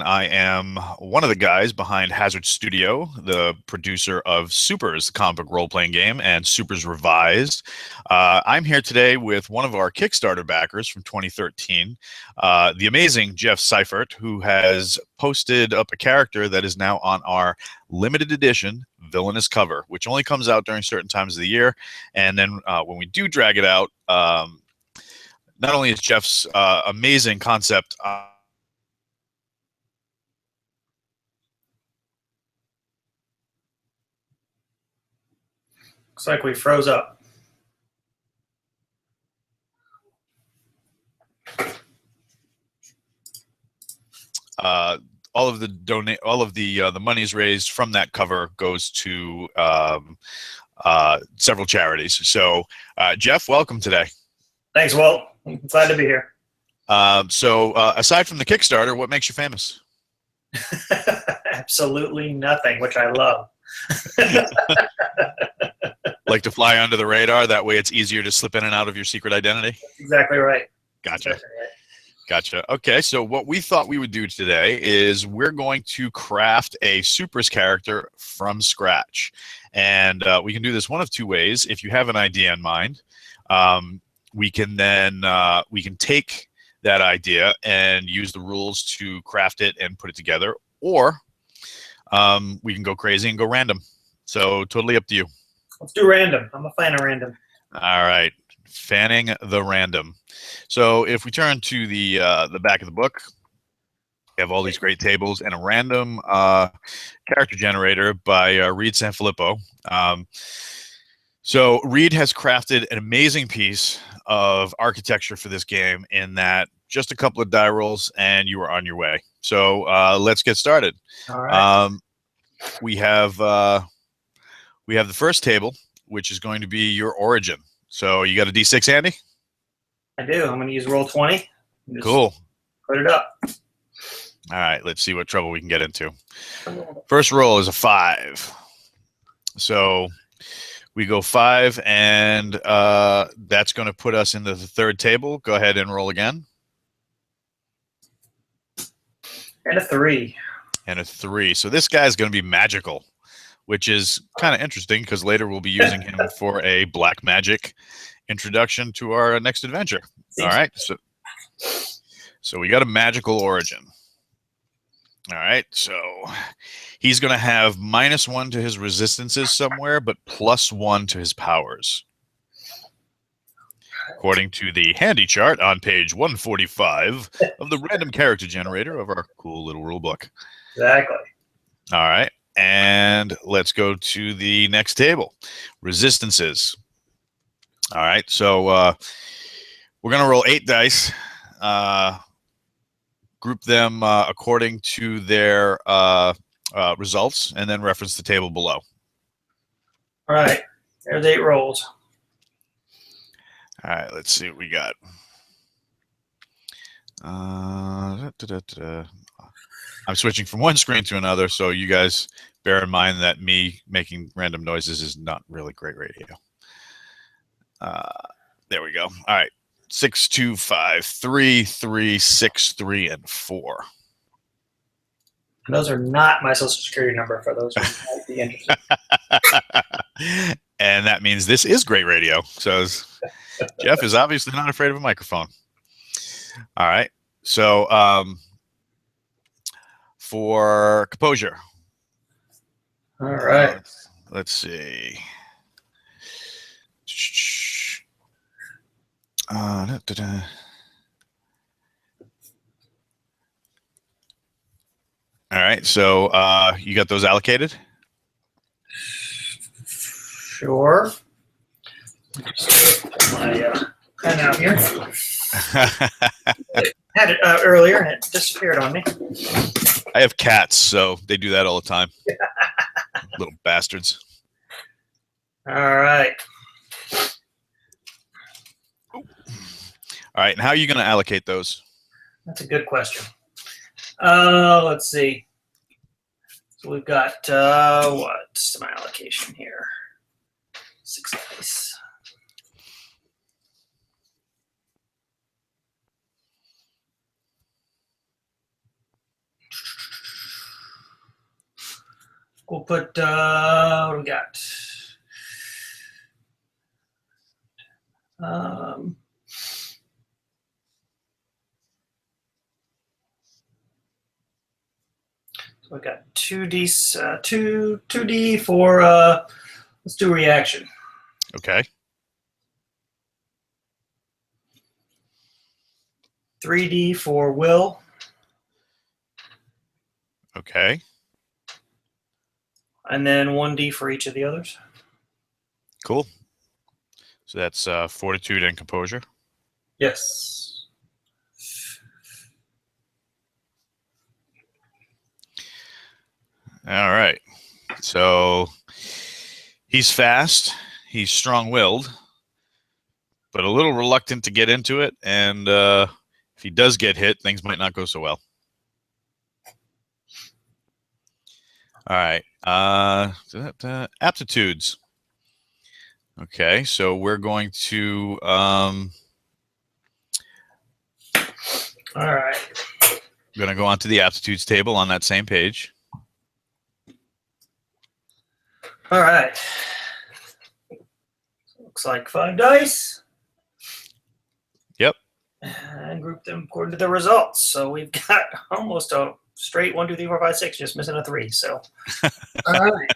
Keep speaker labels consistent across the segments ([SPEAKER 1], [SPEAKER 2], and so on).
[SPEAKER 1] I am one of the guys behind Hazard Studio, the producer of Supers, the comic book role-playing game, and Supers Revised. I'm here today with one of our Kickstarter backers from 2013, the amazing Jeff Scifert, who has posted up a character that is now on our limited edition villainous cover, which only comes out during certain times of the year. And then when we do drag it out, not only is Jeff's amazing concept
[SPEAKER 2] Looks like we froze up.
[SPEAKER 1] all of the monies raised from that cover goes to several charities. So, Jeff, welcome today.
[SPEAKER 2] Thanks, Walt. I'm glad to be here.
[SPEAKER 1] Aside from the Kickstarter, what makes you famous?
[SPEAKER 2] Absolutely nothing, which I love.
[SPEAKER 1] Like to fly under the radar, that way it's easier to slip in and out of your secret identity?
[SPEAKER 2] That's exactly right.
[SPEAKER 1] Gotcha.
[SPEAKER 2] Exactly right.
[SPEAKER 1] Gotcha. Okay, so what we thought we would do today is we're going to craft a Supers character from scratch. And we can do this one of two ways. If you have an idea in mind, we can take that idea and use the rules to craft it and put it together, or we can go crazy and go random. So totally up to you.
[SPEAKER 2] Let's do random. I'm a fan of random.
[SPEAKER 1] All right, fanning the random. So if we turn to the back of the book, we have all these great tables and a random character generator by Reed Sanfilippo. So Reed has crafted an amazing piece of architecture for this game in that just a couple of die rolls and you are on your way. So let's get started.
[SPEAKER 2] All right.
[SPEAKER 1] We have the first table, which is going to be your origin. So you got a D6 handy?
[SPEAKER 2] I do. I'm going to use roll 20.
[SPEAKER 1] Cool.
[SPEAKER 2] Put it up.
[SPEAKER 1] All right, let's see what trouble we can get into. First roll is a 5. So we go 5, and that's going to put us into the third table. Go ahead and roll again.
[SPEAKER 2] And a 3.
[SPEAKER 1] And a 3. So this guy's going to be magical, which is kind of interesting because later we'll be using him for a black magic introduction to our next adventure. All right, so we got a magical origin. All right, so he's going to have -1 to his resistances somewhere, but +1 to his powers. According to the handy chart on page 145 of the random character generator of our cool little rule book.
[SPEAKER 2] Exactly.
[SPEAKER 1] All right, and let's go to the next table, resistances. All right, so we're going to roll 8 dice, group them according to their results, and then reference the table below.
[SPEAKER 2] All right, there's 8 rolls.
[SPEAKER 1] All right, let's see what we got. I'm switching from one screen to another, so you guys bear in mind that me making random noises is not really great radio. There we go. All right. 6, 2, 5, 3, 3, 6, 3, and 4.
[SPEAKER 2] And those are not my social security number for those who might be interested.
[SPEAKER 1] And that means this is great radio. So Jeff is obviously not afraid of a microphone. All right. So for composure.
[SPEAKER 2] All right.
[SPEAKER 1] Let's see. All right, so you got those allocated?
[SPEAKER 2] Sure. Just put my pen out here. Had it earlier and it disappeared on me.
[SPEAKER 1] I have cats, so they do that all the time. Little bastards.
[SPEAKER 2] All right.
[SPEAKER 1] All right, and how are you going to allocate those?
[SPEAKER 2] That's a good question. Let's see. So we've got, what's my allocation here? 6 dice. we'll put, what do we got? So we got 2D for, let's do reaction.
[SPEAKER 1] Okay.
[SPEAKER 2] 3D for will.
[SPEAKER 1] Okay.
[SPEAKER 2] And then 1D for each of the others.
[SPEAKER 1] Cool. So that's fortitude and composure.
[SPEAKER 2] Yes.
[SPEAKER 1] All right. So he's fast. He's strong-willed, but a little reluctant to get into it. And if he does get hit, things might not go so well. All right. Aptitudes. Okay, so we're going to.
[SPEAKER 2] All right.
[SPEAKER 1] I'm going to go onto the aptitudes table on that same page.
[SPEAKER 2] All right. Looks like 5 dice.
[SPEAKER 1] Yep.
[SPEAKER 2] And group them according to the results. So we've got almost a straight 1, 2, 3, 4, 5, 6, just missing a 3. So, all right.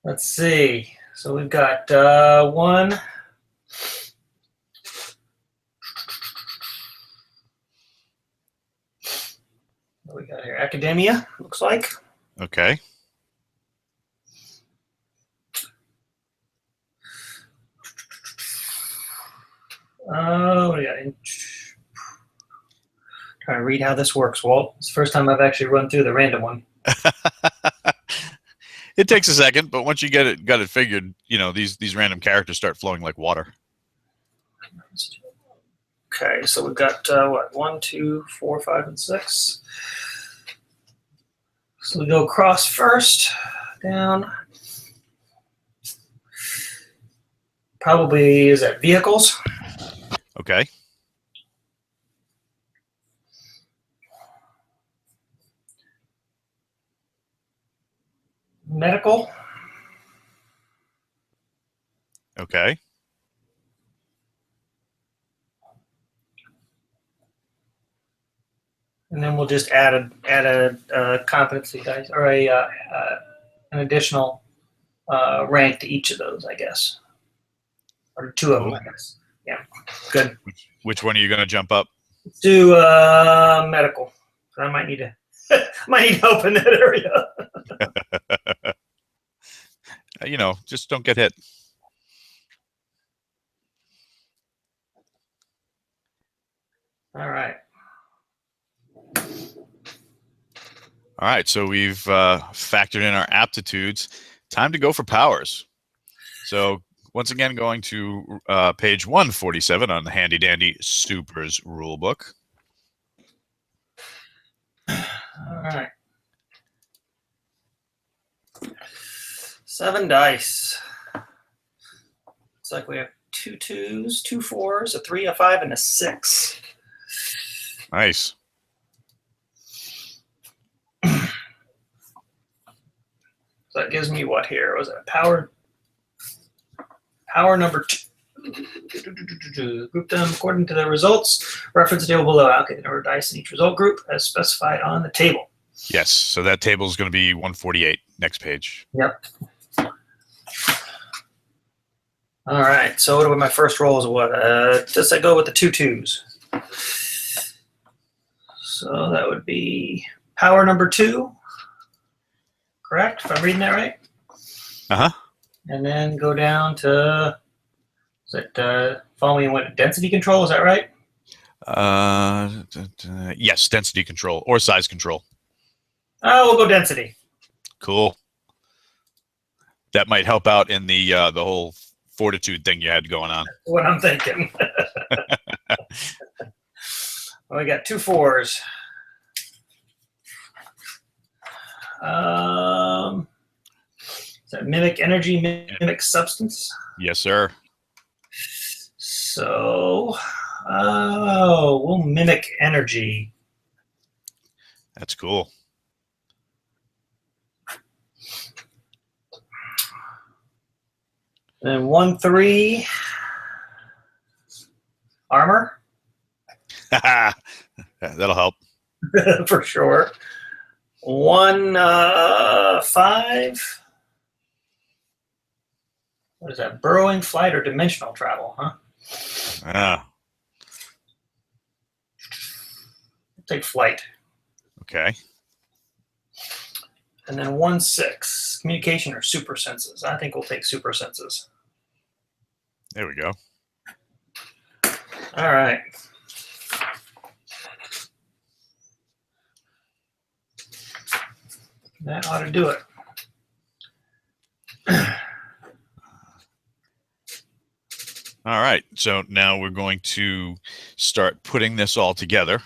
[SPEAKER 2] Let's see. So we've got 1. What we got here? Academia, looks like.
[SPEAKER 1] Okay.
[SPEAKER 2] Oh, yeah. Trying to read how this works, Walt. It's the first time I've actually run through the random one.
[SPEAKER 1] It takes a second, but once you got it figured, you know, these random characters start flowing like water.
[SPEAKER 2] Okay, so we've got what? 1, 2, 4, 5, and 6. So we go across first, down. Probably is that vehicles?
[SPEAKER 1] Okay.
[SPEAKER 2] Medical.
[SPEAKER 1] Okay.
[SPEAKER 2] And then we'll just add a competency dice or an additional rank to each of those, I guess, or 2 of them, I guess. Yeah, good.
[SPEAKER 1] Which one are you going to jump up?
[SPEAKER 2] Let's do medical. I might need to help in that area.
[SPEAKER 1] You know, just don't get hit.
[SPEAKER 2] All right.
[SPEAKER 1] All right, so we've factored in our aptitudes. Time to go for powers. So once again, going to page 147 on the handy dandy Supers rulebook.
[SPEAKER 2] All right. 7 dice. Looks like we have 2 2s, 2 4s, a 3, a 5, and a 6.
[SPEAKER 1] Nice.
[SPEAKER 2] So that gives me what here? Was it power? Power number 2. Group them according to the results. Reference table below. Allocate the number of dice in each result group as specified on the table.
[SPEAKER 1] Yes, so that table is going to be 148. Next page.
[SPEAKER 2] Yep. All right. So what about my first roll is what? Just I go with the 2 2s. So that would be power number 2. Correct? If I'm reading that right?
[SPEAKER 1] Uh-huh.
[SPEAKER 2] And then go down to, is it following what, density control? Is that right?
[SPEAKER 1] Yes, density control or size control.
[SPEAKER 2] We'll go density.
[SPEAKER 1] Cool. That might help out in the whole fortitude thing you had going on.
[SPEAKER 2] That's what I'm thinking. Well, we got 2 4s. Is that mimic energy, mimic substance?
[SPEAKER 1] Yes, sir.
[SPEAKER 2] So, we'll mimic energy.
[SPEAKER 1] That's cool.
[SPEAKER 2] Then 1/3 armor.
[SPEAKER 1] That'll help.
[SPEAKER 2] For sure. 1/5. What is that? Burrowing, flight, or dimensional travel? Huh?
[SPEAKER 1] Ah,
[SPEAKER 2] I'll take flight.
[SPEAKER 1] okay.
[SPEAKER 2] And then 1/6 communication or super senses. I think we'll take super senses.
[SPEAKER 1] There we go.
[SPEAKER 2] All right. That ought to do it.
[SPEAKER 1] All right. So now we're going to start putting this all together.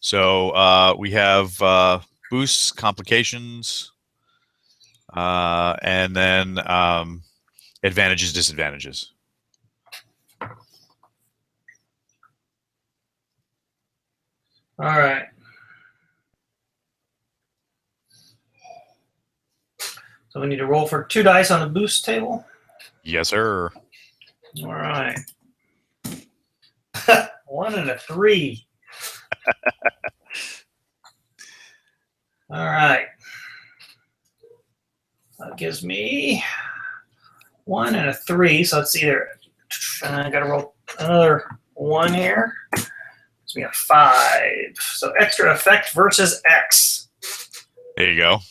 [SPEAKER 1] So we have boosts, complications, and then advantages, disadvantages.
[SPEAKER 2] All right. So we need to roll for 2 dice on the boost table.
[SPEAKER 1] Yes, sir.
[SPEAKER 2] All right. 1 and a 3. All right. That gives me 1 and a 3. So it's either I got to roll another 1 here. Gives me a 5. So extra effect versus X.
[SPEAKER 1] There you go.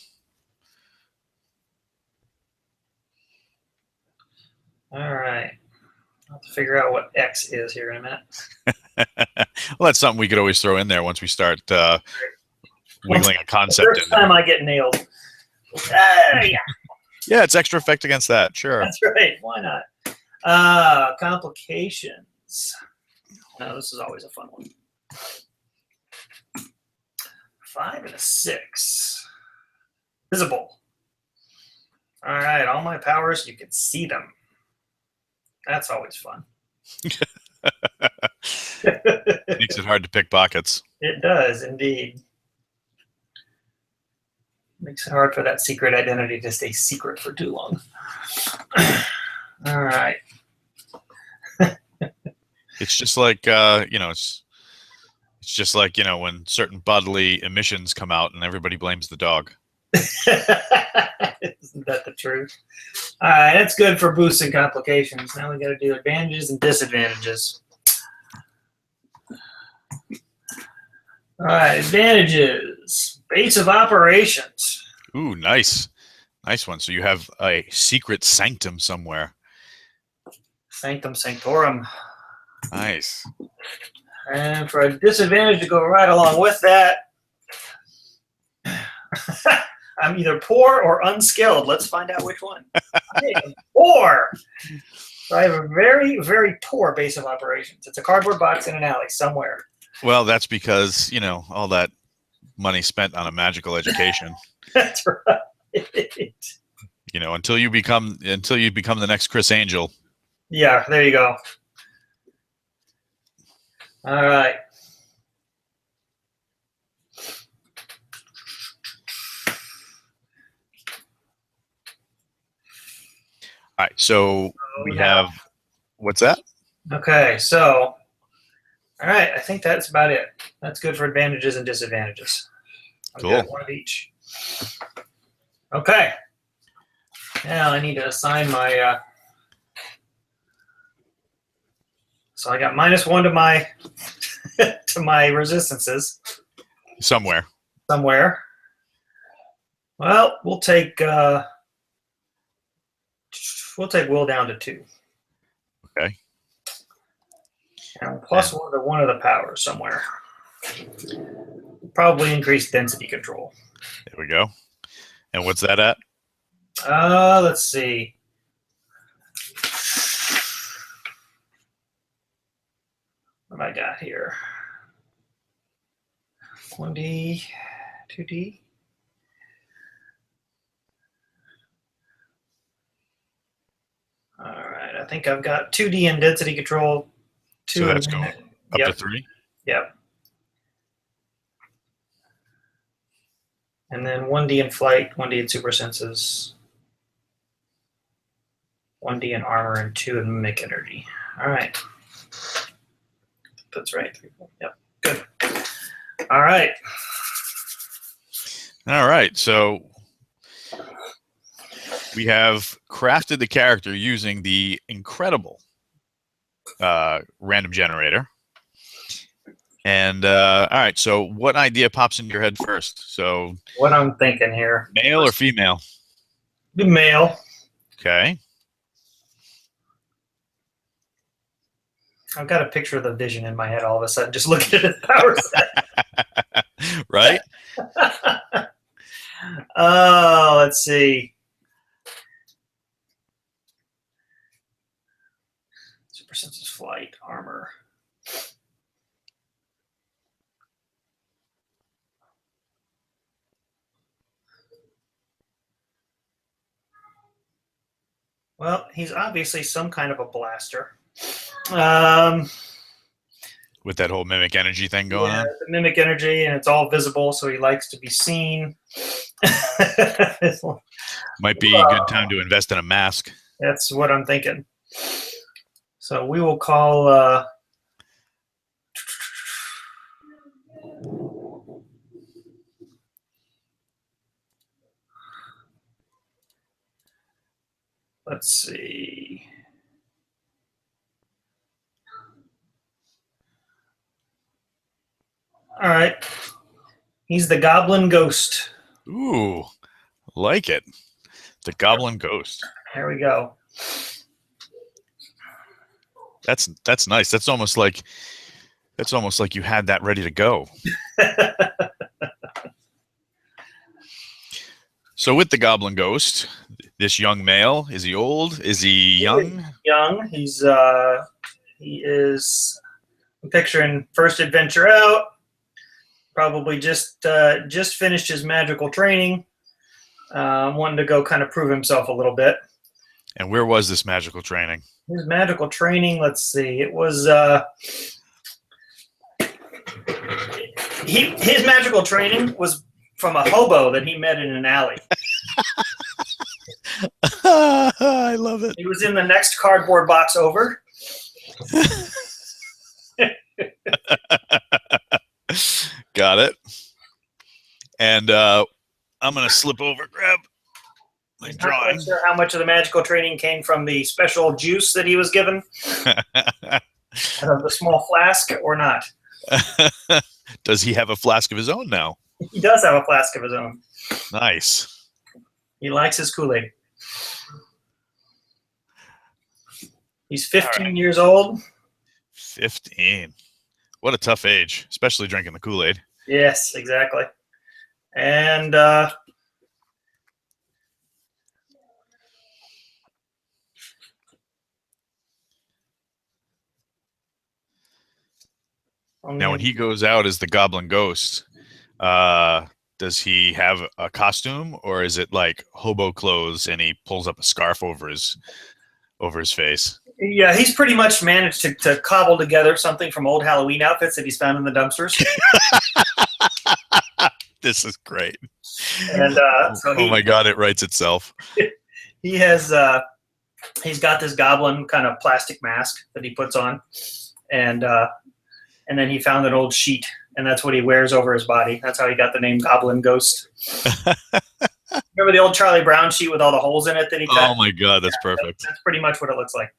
[SPEAKER 2] All right. I'll have to figure out what X is here in a minute.
[SPEAKER 1] Well, that's something we could always throw in there once we start wiggling a concept
[SPEAKER 2] The first
[SPEAKER 1] in there.
[SPEAKER 2] time I get nailed. Yeah,
[SPEAKER 1] Yeah, it's extra effect against that. Sure.
[SPEAKER 2] that's right. Why not? Complications. No, this is always a fun one. 5 and a 6. Visible. All right, all my powers, you can see them. That's always fun.
[SPEAKER 1] Makes it hard to pick pockets.
[SPEAKER 2] It does, indeed. Makes it hard for that secret identity to stay secret for too long. All right.
[SPEAKER 1] It's just like it's just like when certain bodily emissions come out and everybody blames the dog.
[SPEAKER 2] Isn't that the truth? All right, that's good for boosts and complications. Now we got to do advantages and disadvantages. All right, advantages. Base of operations.
[SPEAKER 1] Ooh, nice one. So you have a secret sanctum somewhere.
[SPEAKER 2] Sanctum Sanctorum.
[SPEAKER 1] Nice.
[SPEAKER 2] And for a disadvantage to go right along with that, I'm either poor or unskilled. Let's find out which one. I am poor. So I have a very, very poor base of operations. It's a cardboard box in an alley somewhere.
[SPEAKER 1] Well, that's because all that money spent on a magical education.
[SPEAKER 2] That's right.
[SPEAKER 1] Until you become the next Chris Angel.
[SPEAKER 2] Yeah, there you go. All right.
[SPEAKER 1] All right, so we have what's that?
[SPEAKER 2] Okay, so all right, I think that's about it. That's good for advantages and disadvantages.
[SPEAKER 1] Cool.
[SPEAKER 2] One of each. Okay. Now I need to assign my. So I got -1 to my to my resistances
[SPEAKER 1] Somewhere.
[SPEAKER 2] Well, we'll take will down to 2.
[SPEAKER 1] Okay.
[SPEAKER 2] And +1 to one of the powers somewhere. Probably increase density control.
[SPEAKER 1] There we go. And what's that at?
[SPEAKER 2] Let's see. What have I got here? 1D, 2D. All right, I think I've got 2D in density control.
[SPEAKER 1] So that's going up to 3?
[SPEAKER 2] Yep. And then 1D in flight, 1D in super senses, 1D in armor, and 2 in mimic energy. All right. That's right. Yep. Good. All right.
[SPEAKER 1] All right. So we have crafted the character using the incredible random generator. And all right. So what idea pops into your head first? So
[SPEAKER 2] What I'm thinking here.
[SPEAKER 1] male or female?
[SPEAKER 2] The male.
[SPEAKER 1] Okay.
[SPEAKER 2] I've got a picture of the Vision in my head all of a sudden, just looking at his power set.
[SPEAKER 1] Right?
[SPEAKER 2] Oh, let's see. Super senses, flight, armor. Well, he's obviously some kind of a blaster.
[SPEAKER 1] With that whole mimic energy thing going on?
[SPEAKER 2] The mimic energy, and it's all visible, so he likes to be seen.
[SPEAKER 1] Might be a good time to invest in a mask.
[SPEAKER 2] That's what I'm thinking. So we will call... let's see. All right. He's the Goblin Ghost.
[SPEAKER 1] Ooh, like it. The Goblin Ghost.
[SPEAKER 2] There we go.
[SPEAKER 1] That's nice. That's almost like you had that ready to go. So with the Goblin Ghost, this young male, is he old? Is he young?
[SPEAKER 2] Young. He is. I'm picturing first adventure out. Probably just finished his magical training. Wanted to go kind of prove himself a little bit.
[SPEAKER 1] And where was this magical training?
[SPEAKER 2] His magical training, let's see. It was his magical training was from a hobo that he met in an alley.
[SPEAKER 1] I love it.
[SPEAKER 2] He was in the next cardboard box over.
[SPEAKER 1] Got it. And I'm going to slip over, grab my drawing.
[SPEAKER 2] I'm not sure how much of the magical training came from the special juice that he was given out of the small flask or not.
[SPEAKER 1] Does he have a flask of his own now?
[SPEAKER 2] He does have a flask of his own.
[SPEAKER 1] Nice.
[SPEAKER 2] He likes his Kool-Aid. He's 15 years old.
[SPEAKER 1] 15. What a tough age, especially drinking the Kool-Aid.
[SPEAKER 2] Yes, exactly. And
[SPEAKER 1] now, when he goes out as the Goblin Ghost, does he have a costume, or is it like hobo clothes and he pulls up a scarf over his face?
[SPEAKER 2] yeah, he's pretty much managed to cobble together something from old Halloween outfits that he's found in the dumpsters.
[SPEAKER 1] This is great.
[SPEAKER 2] And so
[SPEAKER 1] oh my God, it writes itself.
[SPEAKER 2] He has he's got this goblin kind of plastic mask that he puts on, and then he found an old sheet, and that's what he wears over his body. That's how he got the name Goblin Ghost. Remember the old Charlie Brown sheet with all the holes in it that he cut?
[SPEAKER 1] Oh my God, that's perfect.
[SPEAKER 2] That's pretty much what it looks like.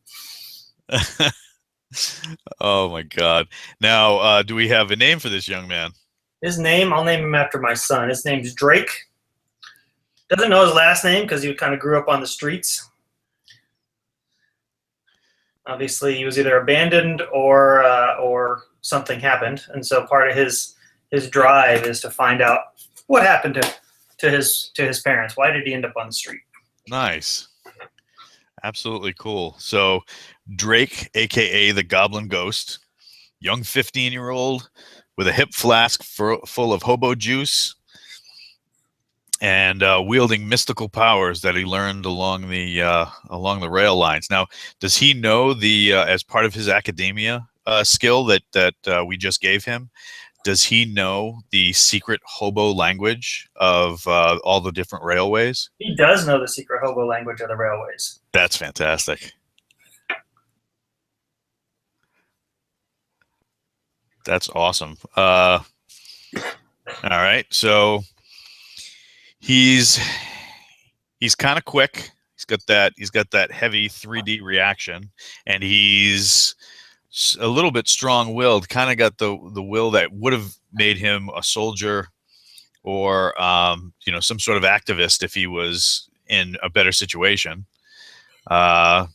[SPEAKER 1] Oh my God. Now, do we have a name for this young man?
[SPEAKER 2] His name, I'll name him after my son. His name's Drake. Doesn't know his last name because he kind of grew up on the streets. Obviously, he was either abandoned or something happened, and so part of his drive is to find out what happened to his parents. Why did he end up on the street?
[SPEAKER 1] Nice. Absolutely cool. So Drake, aka the Goblin Ghost, young 15-year-old with a hip flask full of hobo juice and wielding mystical powers that he learned along the rail lines. Now, does he know as part of his academia skill that we just gave him? does he know the secret hobo language of all the different railways?
[SPEAKER 2] He does know the secret hobo language of the railways.
[SPEAKER 1] That's fantastic. That's awesome. All right, so he's kind of quick. He's got that heavy 3D reaction, and he's a little bit strong-willed. Kind of got the will that would have made him a soldier or some sort of activist if he was in a better situation. But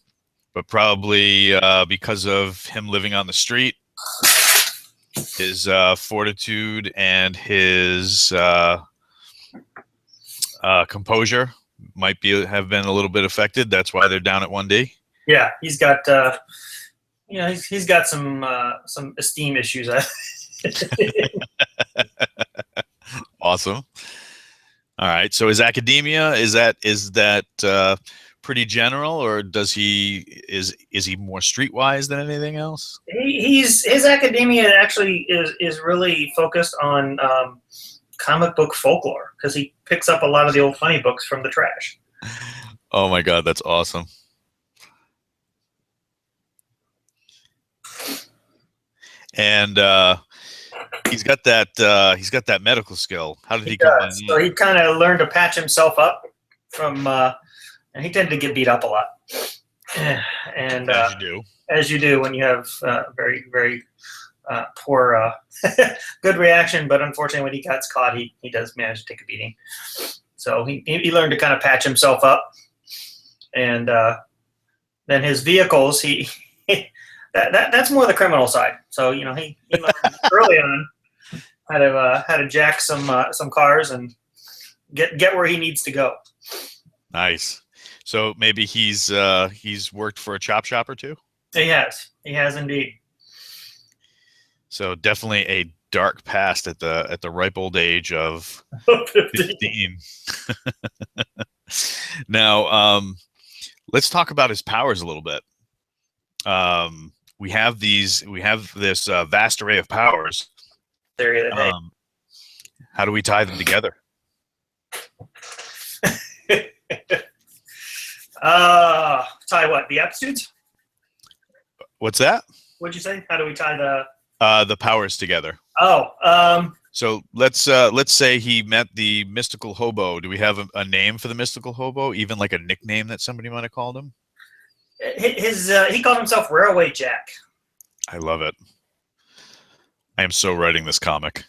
[SPEAKER 1] probably because of him living on the street, his fortitude and his composure might have been a little bit affected. That's why they're down at 1D.
[SPEAKER 2] Yeah, he's got he's got some esteem issues.
[SPEAKER 1] Awesome. All right. So his academia is that pretty general, or is he more streetwise than anything else?
[SPEAKER 2] His academia actually is really focused on comic book folklore, because he picks up a lot of the old funny books from the trash.
[SPEAKER 1] Oh my God, that's awesome. And he's got that medical skill. How did he come in?
[SPEAKER 2] So he kind of learned to patch himself up from, and he tended to get beat up a lot. And as you do when you have very, very poor, good reaction. But unfortunately, when he gets caught, he does manage to take a beating. So he learned to kind of patch himself up, and then his vehicles, that's more the criminal side. So he learned early on how to jack some cars and get where he needs to go.
[SPEAKER 1] Nice. So maybe he's worked for a chop shop or two.
[SPEAKER 2] He has indeed.
[SPEAKER 1] So definitely a dark past at the ripe old age of 15. Now, let's talk about his powers a little bit. We have this vast array of powers. How do we tie them together?
[SPEAKER 2] Tie what? The aptitudes?
[SPEAKER 1] What's that?
[SPEAKER 2] What'd you say? How do we tie
[SPEAKER 1] the powers together? So let's say he met the mystical hobo. Do we have a name for the mystical hobo? Even like a nickname that somebody might have called him?
[SPEAKER 2] He called himself Railway Jack.
[SPEAKER 1] I love it. I am so writing this comic.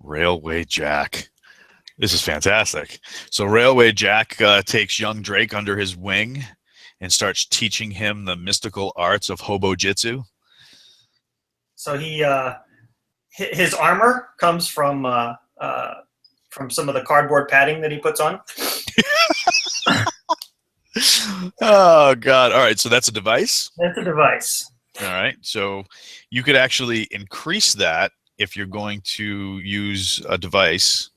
[SPEAKER 1] Railway Jack. This is fantastic. So Railway Jack takes young Drake under his wing and starts teaching him the mystical arts of hobo jitsu.
[SPEAKER 2] So his armor comes from some of the cardboard padding that he puts on.
[SPEAKER 1] Oh God! All right, so that's a device.
[SPEAKER 2] That's a device.
[SPEAKER 1] All right, so you could actually increase that if you're going to use a device.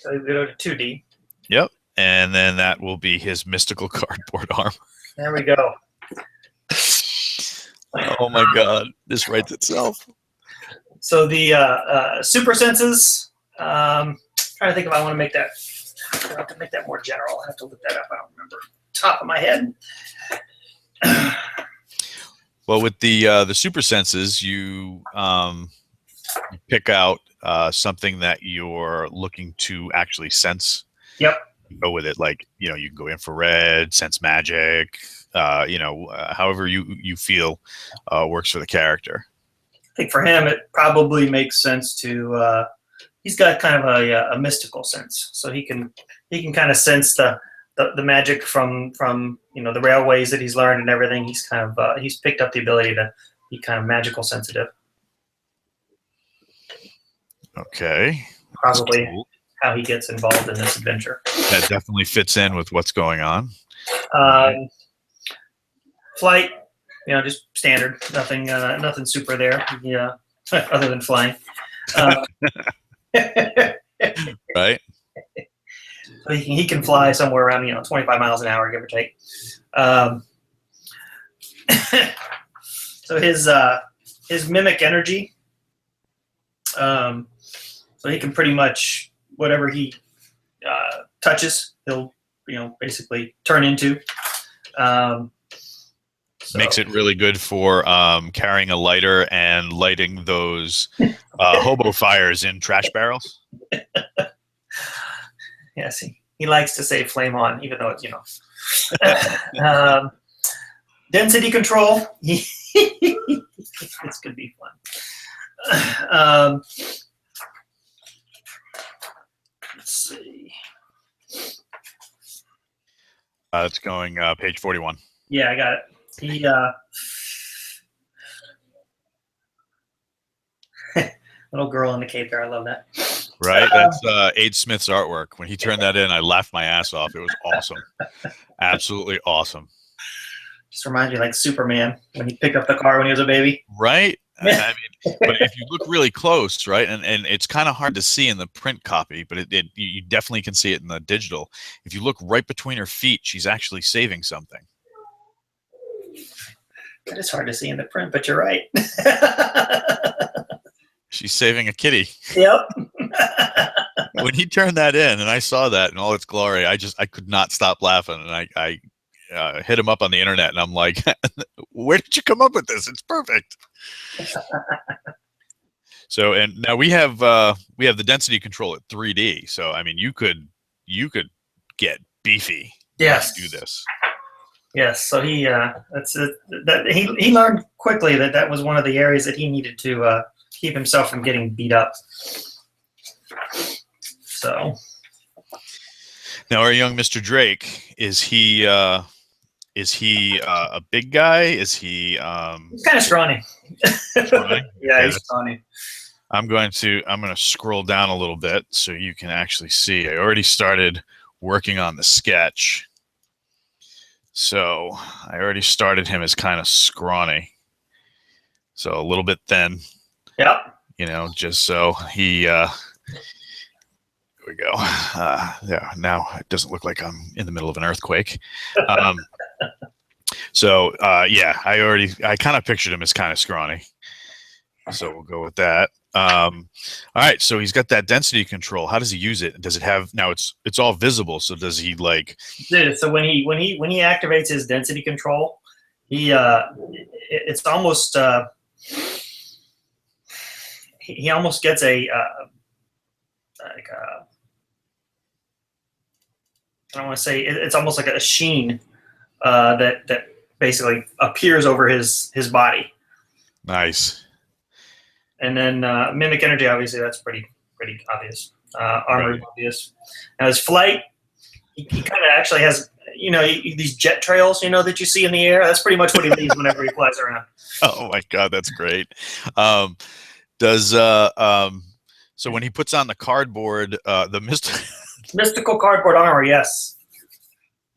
[SPEAKER 2] So you go to 2D.
[SPEAKER 1] Yep, and then that will be his mystical cardboard armor.
[SPEAKER 2] There we go.
[SPEAKER 1] Oh my God, this writes itself.
[SPEAKER 2] So the super senses. Trying to think if I want to make that. I have to make that more general. I have to look that up. I don't remember top of my head.
[SPEAKER 1] Well, with the super senses, you pick out something that you're looking to actually sense.
[SPEAKER 2] Yep.
[SPEAKER 1] Go with it, like you can go infrared, sense magic. However you feel works for the character.
[SPEAKER 2] I think for him, it probably makes sense to. He's got kind of a mystical sense, so he can kind of sense the magic from the railways that he's learned and everything. He's kind of he's picked up the ability to be kind of magical sensitive.
[SPEAKER 1] Okay.
[SPEAKER 2] Probably cool. How he gets involved in this adventure.
[SPEAKER 1] That definitely fits in with what's going on.
[SPEAKER 2] Flight, just standard. Nothing super there. Yeah, other than flying.
[SPEAKER 1] Right.
[SPEAKER 2] So he can fly somewhere around 25 miles an hour, give or take. So his mimic energy So he can pretty much whatever he touches, he'll basically turn into.
[SPEAKER 1] Makes it really good for carrying a lighter and lighting those hobo fires in trash barrels.
[SPEAKER 2] Yes, he likes to say "flame on," even though it's density control. It's gonna be fun. Let's see.
[SPEAKER 1] It's going page 41.
[SPEAKER 2] Yeah, I got it. He little girl in the cape there. I love that.
[SPEAKER 1] Right, that's Abe Smith's artwork. When he turned that in, I laughed my ass off. It was awesome, absolutely awesome.
[SPEAKER 2] Just reminds me like Superman when he picked up the car when he was a baby.
[SPEAKER 1] Right. I mean, but if you look really close, right, and it's kind of hard to see in the print copy, but you definitely can see it in the digital. If you look right between her feet, she's actually saving something.
[SPEAKER 2] That is hard to see in the print, but you're right.
[SPEAKER 1] She's saving a kitty.
[SPEAKER 2] Yep.
[SPEAKER 1] When he turned that in, and I saw that in all its glory, I could not stop laughing, and I hit him up on the internet, and I'm like, "Where did you come up with this? It's perfect." So, and now we have the density control at 3D. So, I mean, you could get beefy.
[SPEAKER 2] Yes.
[SPEAKER 1] Do this.
[SPEAKER 2] Yes. So he he learned quickly that was one of the areas that he needed to keep himself from getting beat up. So
[SPEAKER 1] now, our young Mr. Drake, is he a big guy? Is he?
[SPEAKER 2] He's kind of scrawny.
[SPEAKER 1] Scrawny?
[SPEAKER 2] Yeah, he's scrawny.
[SPEAKER 1] I'm going to scroll down a little bit so you can actually see. I already started working on the sketch. So I already started him as kind of scrawny. So a little bit thin.
[SPEAKER 2] Yep.
[SPEAKER 1] Just so he, here we go. Yeah, now it doesn't look like I'm in the middle of an earthquake. So yeah, I kind of pictured him as kind of scrawny. So we'll go with that. All right, so he's got that density control. How does he use it? Does it have, now it's all visible, so does he like?
[SPEAKER 2] So when he activates his density control, it's almost he almost gets a I don't want to say it's almost like a sheen that basically appears over his body.
[SPEAKER 1] Nice.
[SPEAKER 2] And then mimic energy, obviously that's pretty obvious. Armor is obvious. Now his flight, he kind of actually has these jet trails that you see in the air. That's pretty much what he leaves whenever he flies around.
[SPEAKER 1] Oh my God, that's great. So when he puts on the cardboard, the
[SPEAKER 2] mystical cardboard armor, yes,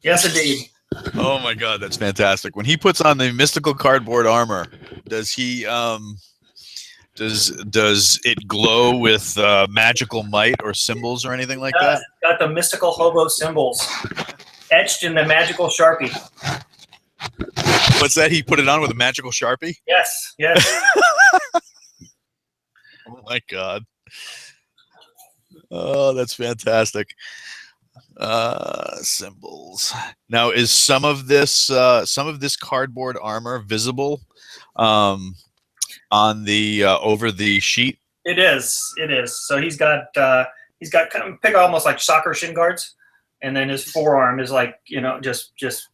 [SPEAKER 2] indeed.
[SPEAKER 1] Oh my God, that's fantastic. When he puts on the mystical cardboard armor, does he does it glow with magical might or symbols or anything like that?
[SPEAKER 2] It's got the mystical hobo symbols etched in the magical Sharpie.
[SPEAKER 1] What's that? He put it on with a magical Sharpie?
[SPEAKER 2] Yes.
[SPEAKER 1] Oh my God. Oh, that's fantastic. Symbols. Now, is some of this cardboard armor visible on the over the sheet?
[SPEAKER 2] It is. So he's got kind of pick almost like soccer shin guards, and then his forearm is like just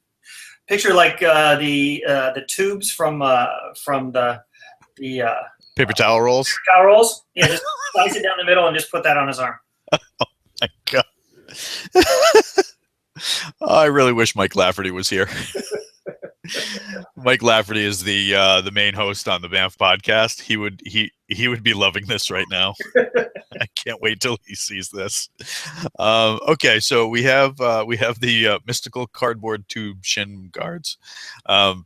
[SPEAKER 2] picture like the tubes from the
[SPEAKER 1] paper towel rolls.
[SPEAKER 2] Towel rolls. Yeah, just slice it down the middle and just put that on his arm.
[SPEAKER 1] Oh my God. Oh, I really wish Mike Lafferty was here. Mike Lafferty is the main host on the Banff podcast. He would be loving this right now. I can't wait till he sees this. Okay, so we have the mystical cardboard tube shin guards. How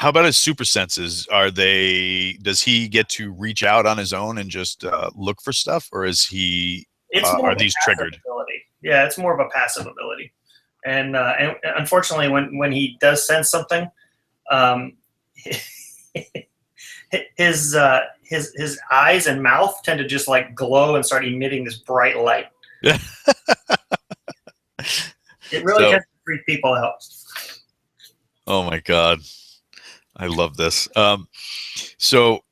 [SPEAKER 1] about his super senses? Does he get to reach out on his own and just look for stuff, or is he? Are these triggered?
[SPEAKER 2] Ability. Yeah, it's more of a passive ability, and unfortunately, when he does sense something, his eyes and mouth tend to just like glow and start emitting this bright light. It really tends to freak people out.
[SPEAKER 1] Oh my God, I love this. So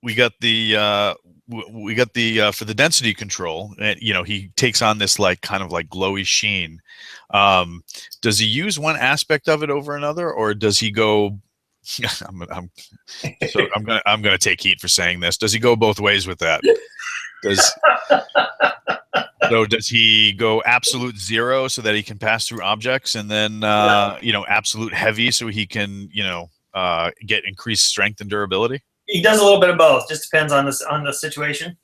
[SPEAKER 1] we got the for the density control, and he takes on this like kind of like glowy sheen. Does he use one aspect of it over another, or does he go? I'm gonna take heat for saying this. Does he go both ways with that? Does he go absolute zero so that he can pass through objects, and then absolute heavy so he can get increased strength and durability?
[SPEAKER 2] He does a little bit of both. Just depends on the situation.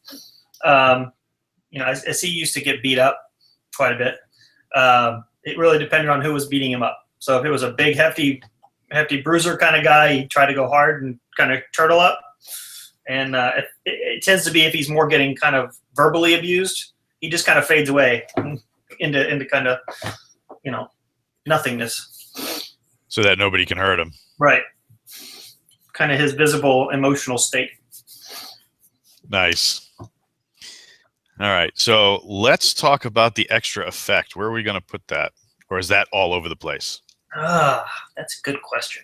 [SPEAKER 2] As he used to get beat up quite a bit. It really depended on who was beating him up. So if it was a big, hefty bruiser kind of guy, he'd try to go hard and kind of turtle up. And it tends to be if he's more getting kind of verbally abused, he just kind of fades away into kind of, nothingness.
[SPEAKER 1] So that nobody can hurt him.
[SPEAKER 2] Right. Kind of his visible emotional state.
[SPEAKER 1] Nice. All right. So let's talk about the extra effect. Where are we going to put that? Or is that all over the place?
[SPEAKER 2] That's a good question.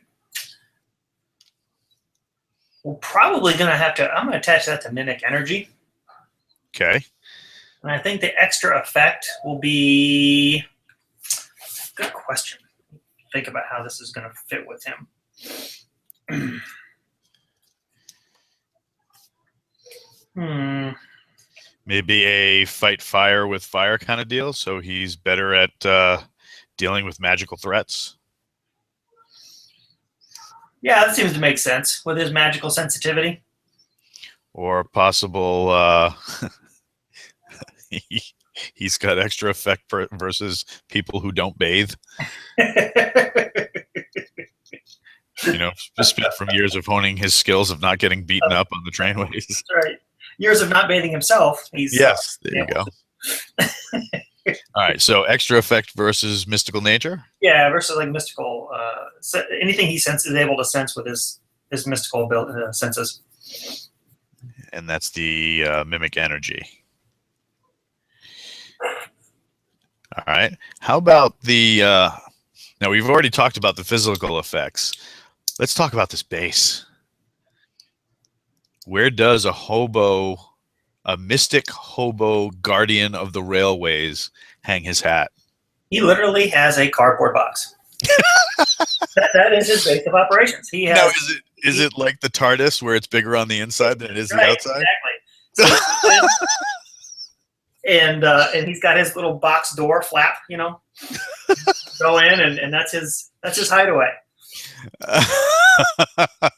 [SPEAKER 2] We're probably going to have to, I'm going to attach that to mimic energy.
[SPEAKER 1] Okay.
[SPEAKER 2] And I think the extra effect will be, good question. Think about how this is going to fit with him.
[SPEAKER 1] Maybe a fight fire with fire kind of deal, so he's better at dealing with magical threats.
[SPEAKER 2] Yeah, that seems to make sense with his magical sensitivity.
[SPEAKER 1] Or possible he's got extra effect versus people who don't bathe. Just spent from years of honing his skills of not getting beaten up on the trainways.
[SPEAKER 2] That's right. Years of not bathing himself.
[SPEAKER 1] Yes, there you go. All right, so extra effect versus mystical nature?
[SPEAKER 2] Yeah, versus like mystical. Anything he is able to sense with his mystical senses.
[SPEAKER 1] And that's the mimic energy. All right. How about the... now, we've already talked about the physical effects. Let's talk about this base. Where does a mystic hobo guardian of the railways hang his hat?
[SPEAKER 2] He literally has a cardboard box. that is his base of operations. He has.
[SPEAKER 1] Now, is it like the TARDIS where it's bigger on the inside than it is the outside?
[SPEAKER 2] Exactly. And he's got his little box door flap, go in and that's his hideaway.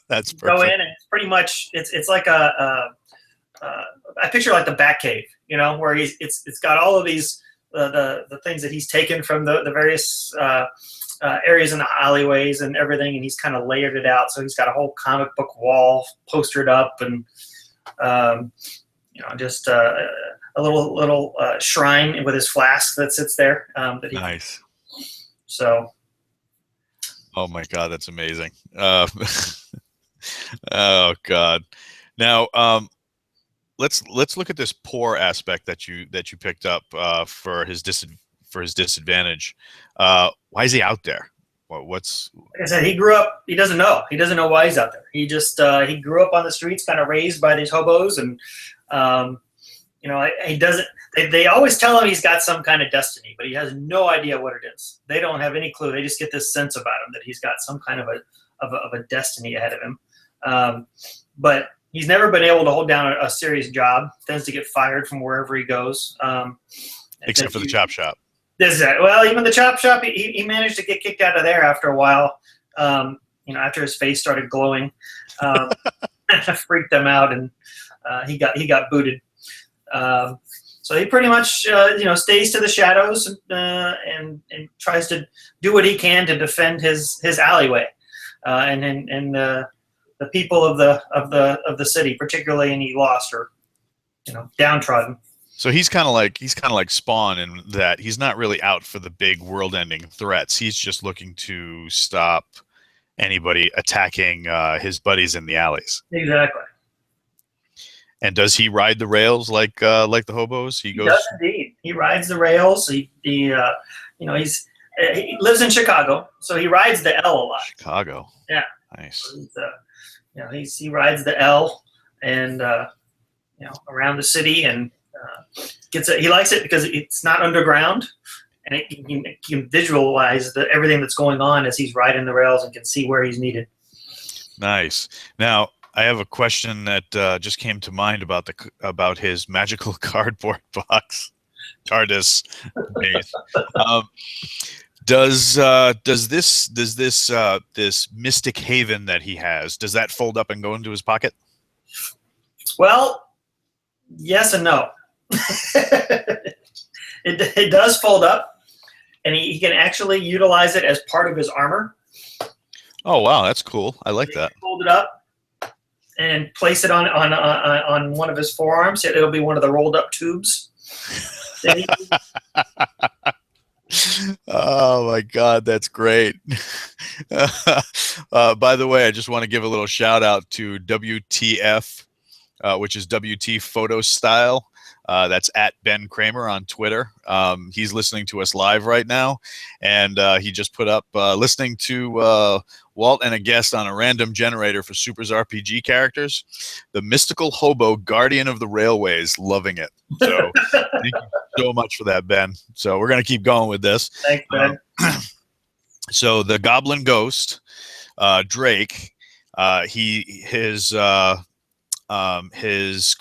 [SPEAKER 1] That's perfect.
[SPEAKER 2] Go in and it's pretty much it's like I picture like the Batcave, where it's got all of these the things that he's taken from the various areas in the alleyways and everything, and he's kind of layered it out. So he's got a whole comic book wall postered up, and just a little shrine with his flask that sits there.
[SPEAKER 1] Nice.
[SPEAKER 2] So.
[SPEAKER 1] Oh my God, that's amazing. Oh God. Now, let's look at this poor aspect that you picked up for his disadvantage. Why is he out there? What's?
[SPEAKER 2] Like I said, he grew up. He doesn't know. He doesn't know why he's out there. He just he grew up on the streets, kind of raised by these hobos, and he doesn't. They always tell him he's got some kind of destiny, but he has no idea what it is. They don't have any clue. They just get this sense about him that he's got some kind of a destiny ahead of him. But he's never been able to hold down a serious job. Tends to get fired from wherever he goes.
[SPEAKER 1] Except for the chop shop.
[SPEAKER 2] Well, even the chop shop, he managed to get kicked out of there after a while. After his face started glowing, freaked them out, and he got booted. So he pretty much, stays to the shadows and tries to do what he can to defend his alleyway, and the people of the city, particularly any lost or downtrodden.
[SPEAKER 1] So he's kind of like Spawn in that he's not really out for the big world-ending threats. He's just looking to stop anybody attacking his buddies in the alleys.
[SPEAKER 2] Exactly.
[SPEAKER 1] And does he ride the rails like the hobos?
[SPEAKER 2] He does indeed. He rides the rails. He lives in Chicago, so he rides the L a lot.
[SPEAKER 1] Chicago.
[SPEAKER 2] Yeah.
[SPEAKER 1] Nice.
[SPEAKER 2] So he rides the L and around the city, and he likes it because it's not underground, and he can visualize everything that's going on as he's riding the rails and can see where he's needed.
[SPEAKER 1] Nice. Now, I have a question that just came to mind about his magical cardboard box, TARDIS base. Does this mystic haven that he has, does that fold up and go into his pocket?
[SPEAKER 2] Well, yes and no. It does fold up, and he can actually utilize it as part of his armor.
[SPEAKER 1] Oh wow, that's cool. I like that.
[SPEAKER 2] Fold it up and place it on one of his forearms. It'll be one of the rolled up tubes.
[SPEAKER 1] Oh my God, that's great. By the way, I just want to give a little shout out to WTF, which is WT Photo Style. That's at Ben Kramer on Twitter. He's listening to us live right now, and he just put up listening to Walt and a guest on a random generator for Super's RPG characters. The mystical hobo guardian of the railways, loving it. So thank you so much for that, Ben. So we're going to keep going with this.
[SPEAKER 2] Thanks, Ben.
[SPEAKER 1] So the Goblin Ghost, Drake, his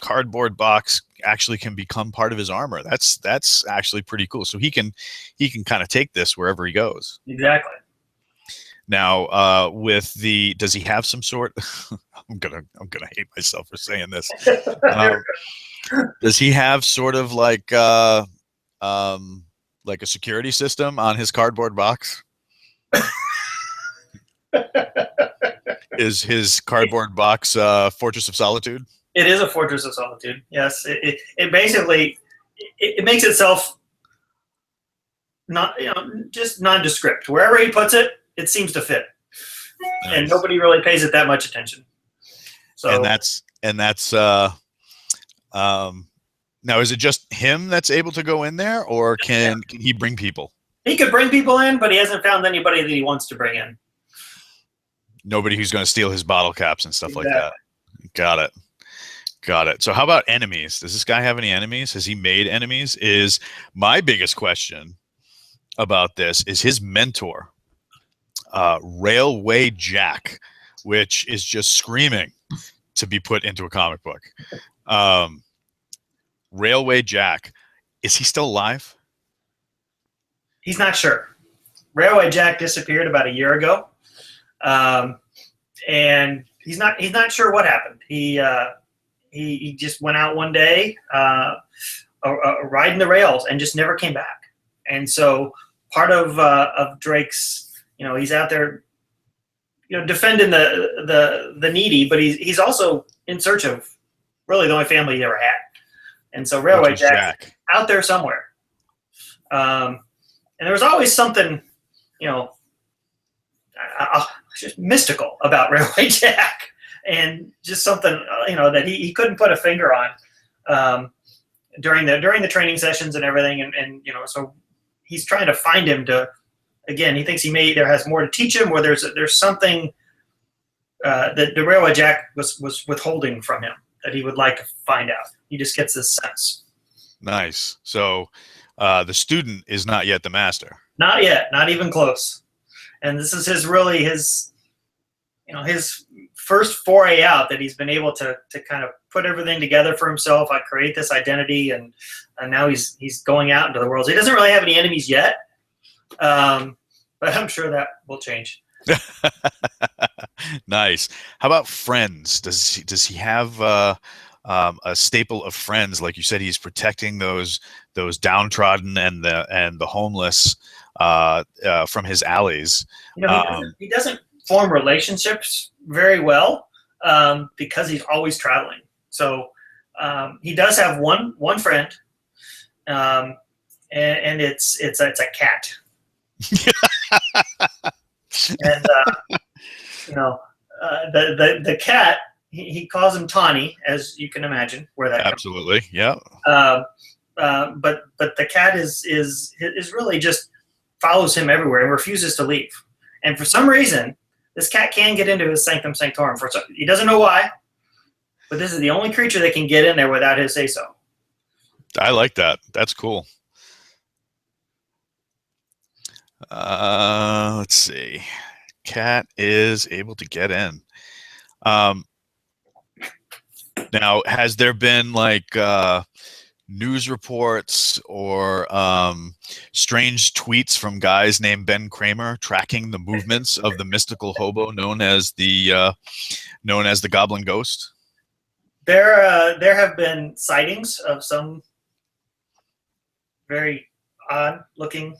[SPEAKER 1] cardboard box actually can become part of his armor. That's actually pretty cool. So he can kind of take this wherever he goes.
[SPEAKER 2] Exactly.
[SPEAKER 1] Now, does he have some sort? I'm gonna hate myself for saying this. Does he have sort of like a security system on his cardboard box? Is his cardboard box Fortress of Solitude?
[SPEAKER 2] It is a Fortress of Solitude. Yes, it basically it makes itself not just nondescript. Wherever he puts it, it seems to fit, nice. And nobody really pays it that much attention. So
[SPEAKER 1] and that's now, is it just him that's able to go in there, or can he bring people?
[SPEAKER 2] He could bring people in, but he hasn't found anybody that he wants to bring in.
[SPEAKER 1] Nobody who's going to steal his bottle caps and stuff like that. Got it. So how about enemies? Does this guy have any enemies? Has he made enemies? Is my biggest question about this is his mentor, Railway Jack, which is just screaming to be put into a comic book. Railway Jack, is he still alive?
[SPEAKER 2] He's not sure. Railway Jack disappeared about a year ago, and he's not sure what happened. He just went out one day riding the rails and just never came back. And so part of Drake's, he's out there, defending the needy, but he's also in search of really the only family he ever had. And so Railway Jack out there somewhere. And there was always something, just mystical about Railway Jack, and just something, that he couldn't put a finger on during the training sessions and everything. And so he's trying to find him again, he thinks he either has more to teach him, or there's something that the Railway Jack was withholding from him that he would like to find out. He just gets this sense. Nice.
[SPEAKER 1] So the student is not yet the master.
[SPEAKER 2] Not yet. Not even close. And this is his first foray out, that he's been able to kind of put everything together for himself. I create this identity, and now he's going out into the world. So he doesn't really have any enemies yet, but I'm sure that will change.
[SPEAKER 1] Nice. How about friends? Does he have a staple of friends? Like you said, he's protecting those downtrodden and the homeless from his alleys.
[SPEAKER 2] He doesn't form relationships very well because he's always traveling. So he does have one friend, and it's a cat. And you know, the cat, he calls him Tawny, as you can imagine where that
[SPEAKER 1] Absolutely, yeah.
[SPEAKER 2] comes. But the cat is really just follows him everywhere and refuses to leave. And for some reason, this cat can get into his sanctum sanctorum. He doesn't know why, but this is the only creature that can get in there without his say so.
[SPEAKER 1] I like that. That's cool. Let's see. Cat is able to get in. Now, has there been like news reports or strange tweets from guys named Ben Kramer tracking the movements of the mystical hobo known as the Goblin Ghost?
[SPEAKER 2] There have been sightings of some very odd looking,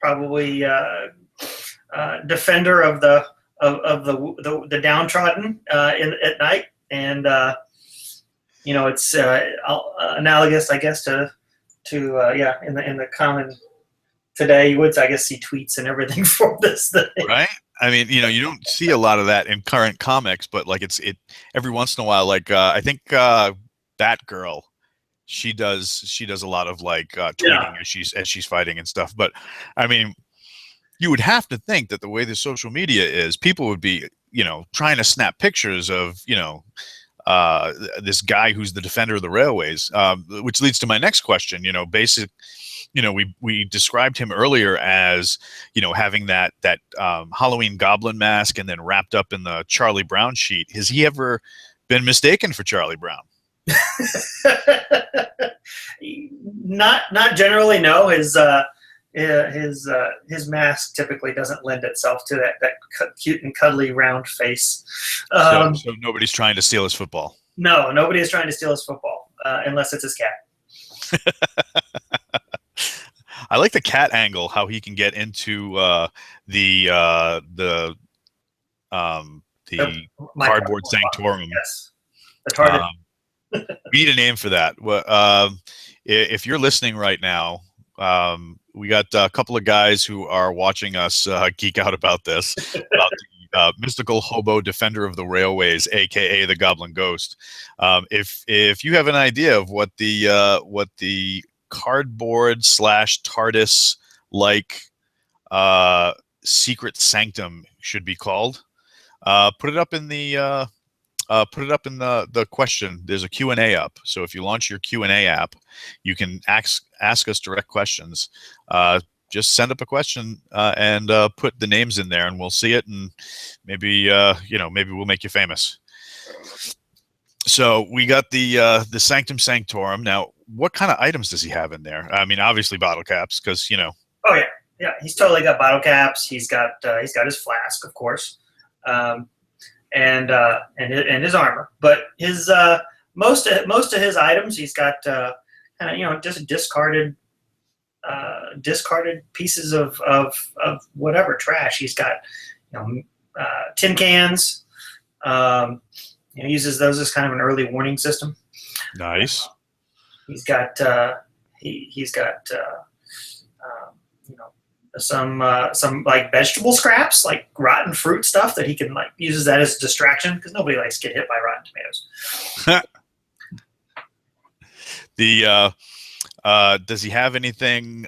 [SPEAKER 2] probably defender of the downtrodden at night, and it's analogous, I guess, to in the common today, you would, I guess, see tweets and everything for this thing.
[SPEAKER 1] Right. I mean, you don't see a lot of that in current comics, but like it every once in a while, like I think Batgirl, she does a lot of like tweeting as she's fighting and stuff. But I mean, you would have to think that the way the social media is, people would be, trying to snap pictures of, this guy who's the defender of the railways, which leads to my next question. We described him earlier as, having that Halloween goblin mask and then wrapped up in the Charlie Brown sheet. Has he ever been mistaken for Charlie Brown?
[SPEAKER 2] Not generally, no. His mask typically doesn't lend itself to that cute and cuddly round face.
[SPEAKER 1] So nobody's trying to steal his football.
[SPEAKER 2] No, nobody is trying to steal his football unless it's his cat.
[SPEAKER 1] I like the cat angle, how he can get into the cardboard sanctorum.
[SPEAKER 2] Yes, the target.
[SPEAKER 1] We need a name for that. If you're listening right now, we got a couple of guys who are watching us geek out about this, about the mystical hobo defender of the railways, aka the Goblin Ghost. If you have an idea of what the cardboard / TARDIS like secret sanctum should be called, put it up in the question. There's a Q&A up. So if you launch your Q&A app, you can ask us direct questions. Just send up a question and put the names in there, and we'll see it, and maybe we'll make you famous. So we got the Sanctum Sanctorum. Now, what kind of items does he have in there? I mean, obviously bottle caps, because
[SPEAKER 2] Oh yeah. He's totally got bottle caps. He's got his flask, of course. And his armor, but his most of his items, he's got just discarded pieces of whatever trash. He's got tin cans. He uses those as kind of an early warning system.
[SPEAKER 1] Nice.
[SPEAKER 2] He's got some like vegetable scraps, like rotten fruit stuff that he can like uses that as a distraction, because nobody likes to get hit by rotten tomatoes.
[SPEAKER 1] Does he have anything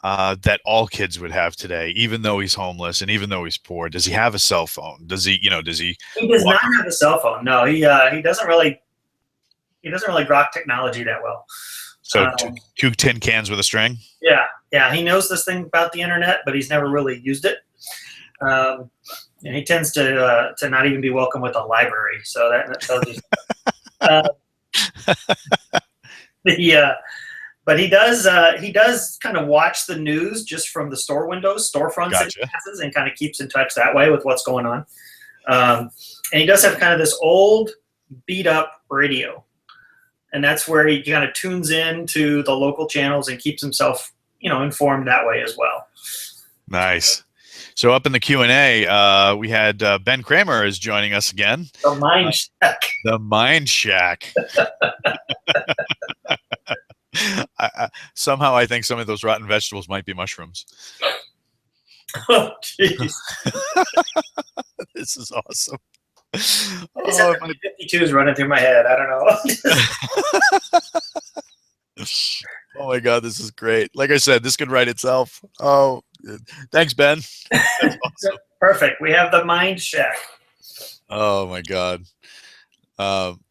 [SPEAKER 1] that all kids would have today, even though he's homeless and even though he's poor? Does he have a cell phone? Does he
[SPEAKER 2] He does not have a cell phone. No, he doesn't really grok technology that well.
[SPEAKER 1] So two tin cans with a string?
[SPEAKER 2] Yeah, he knows this thing about the internet, but he's never really used it. And he tends to not even be welcome with a library. So that tells you. But he does kind of watch the news just from the store windows, storefronts that he passes, and kind of keeps in touch that way with what's going on. And he does have kind of this old, beat up radio. And that's where he kind of tunes in to the local channels and keeps himself, informed that way as well.
[SPEAKER 1] Nice. So up in the Q&A, we had Ben Kramer is joining us again.
[SPEAKER 2] The Mind Shack.
[SPEAKER 1] The Mind Shack. Somehow I think some of those rotten vegetables might be mushrooms.
[SPEAKER 2] Oh, jeez.
[SPEAKER 1] This is awesome.
[SPEAKER 2] I just had the 52s running through my head. I don't know.
[SPEAKER 1] Oh my God, this is great. Like I said, this could write itself. Oh, thanks, Ben. That's awesome.
[SPEAKER 2] Perfect. We have the Mind Shack.
[SPEAKER 1] Oh my God. Um,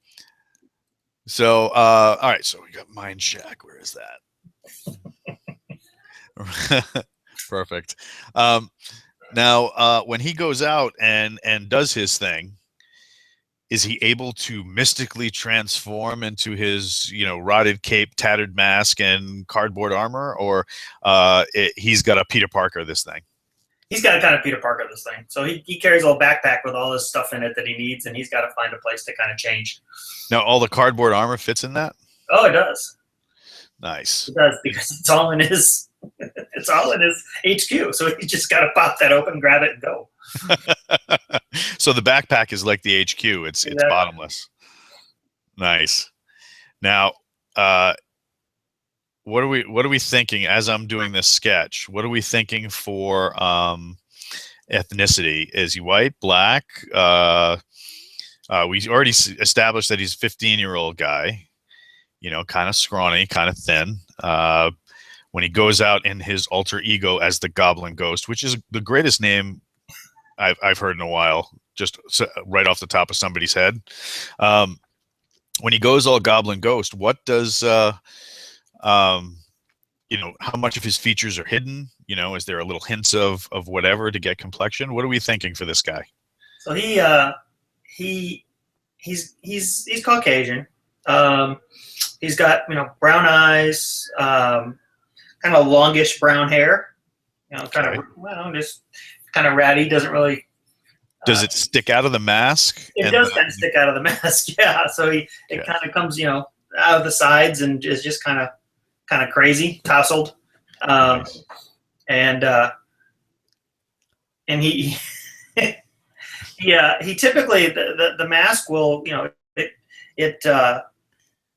[SPEAKER 1] all right, so we got Mind Shack. Where is that? Perfect. Now, when he goes out and does his thing, is he able to mystically transform into his, rotted cape, tattered mask, and cardboard armor, or he's got a Peter Parker this thing?
[SPEAKER 2] He's got to kind of Peter Parker this thing. So he carries a little backpack with all this stuff in it that he needs, and he's got to find a place to kind of change.
[SPEAKER 1] Now, all the cardboard armor fits in that?
[SPEAKER 2] Oh, it does.
[SPEAKER 1] Nice.
[SPEAKER 2] It does, because it's all in his HQ. So he just got to pop that open, grab it, and go.
[SPEAKER 1] So the backpack is like the HQ. It's bottomless. Nice. Now, what are we thinking as I'm doing this sketch? What are we thinking for ethnicity? Is he white, black? We already established that he's a 15-year-old guy. Kind of scrawny, kind of thin. When he goes out in his alter ego as the Goblin Ghost, which is the greatest name I've heard in a while, just right off the top of somebody's head. When he goes all Goblin Ghost, what does how much of his features are hidden? Is there a little hints of whatever to get complexion? What are we thinking for this guy?
[SPEAKER 2] So he's Caucasian. He's got brown eyes, kind of longish brown hair. Just kind of ratty. Doesn't really.
[SPEAKER 1] Does it stick out of the mask?
[SPEAKER 2] It does kind of stick out of the mask. Yeah. So it kind of comes out of the sides and is just kind of crazy, tousled,
[SPEAKER 1] Nice.
[SPEAKER 2] and he he typically the mask will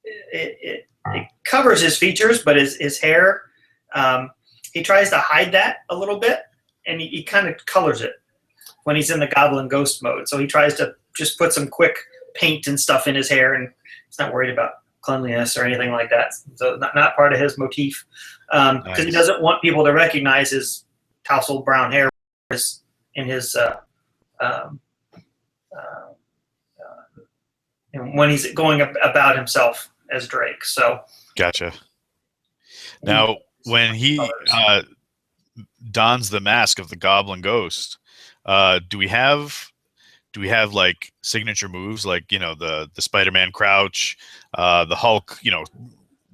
[SPEAKER 2] it covers his features, but his hair he tries to hide that a little bit, and he kind of colors it when he's in the Goblin Ghost mode. So he tries to just put some quick paint and stuff in his hair, and he's not worried about cleanliness or anything like that. So not part of his motif, because he doesn't want people to recognize his tousled brown hair in his when he's going about himself as Drake. So
[SPEAKER 1] gotcha. Now, when he dons the mask of the Goblin Ghost, do we have like signature moves, like the Spider-Man crouch, the Hulk,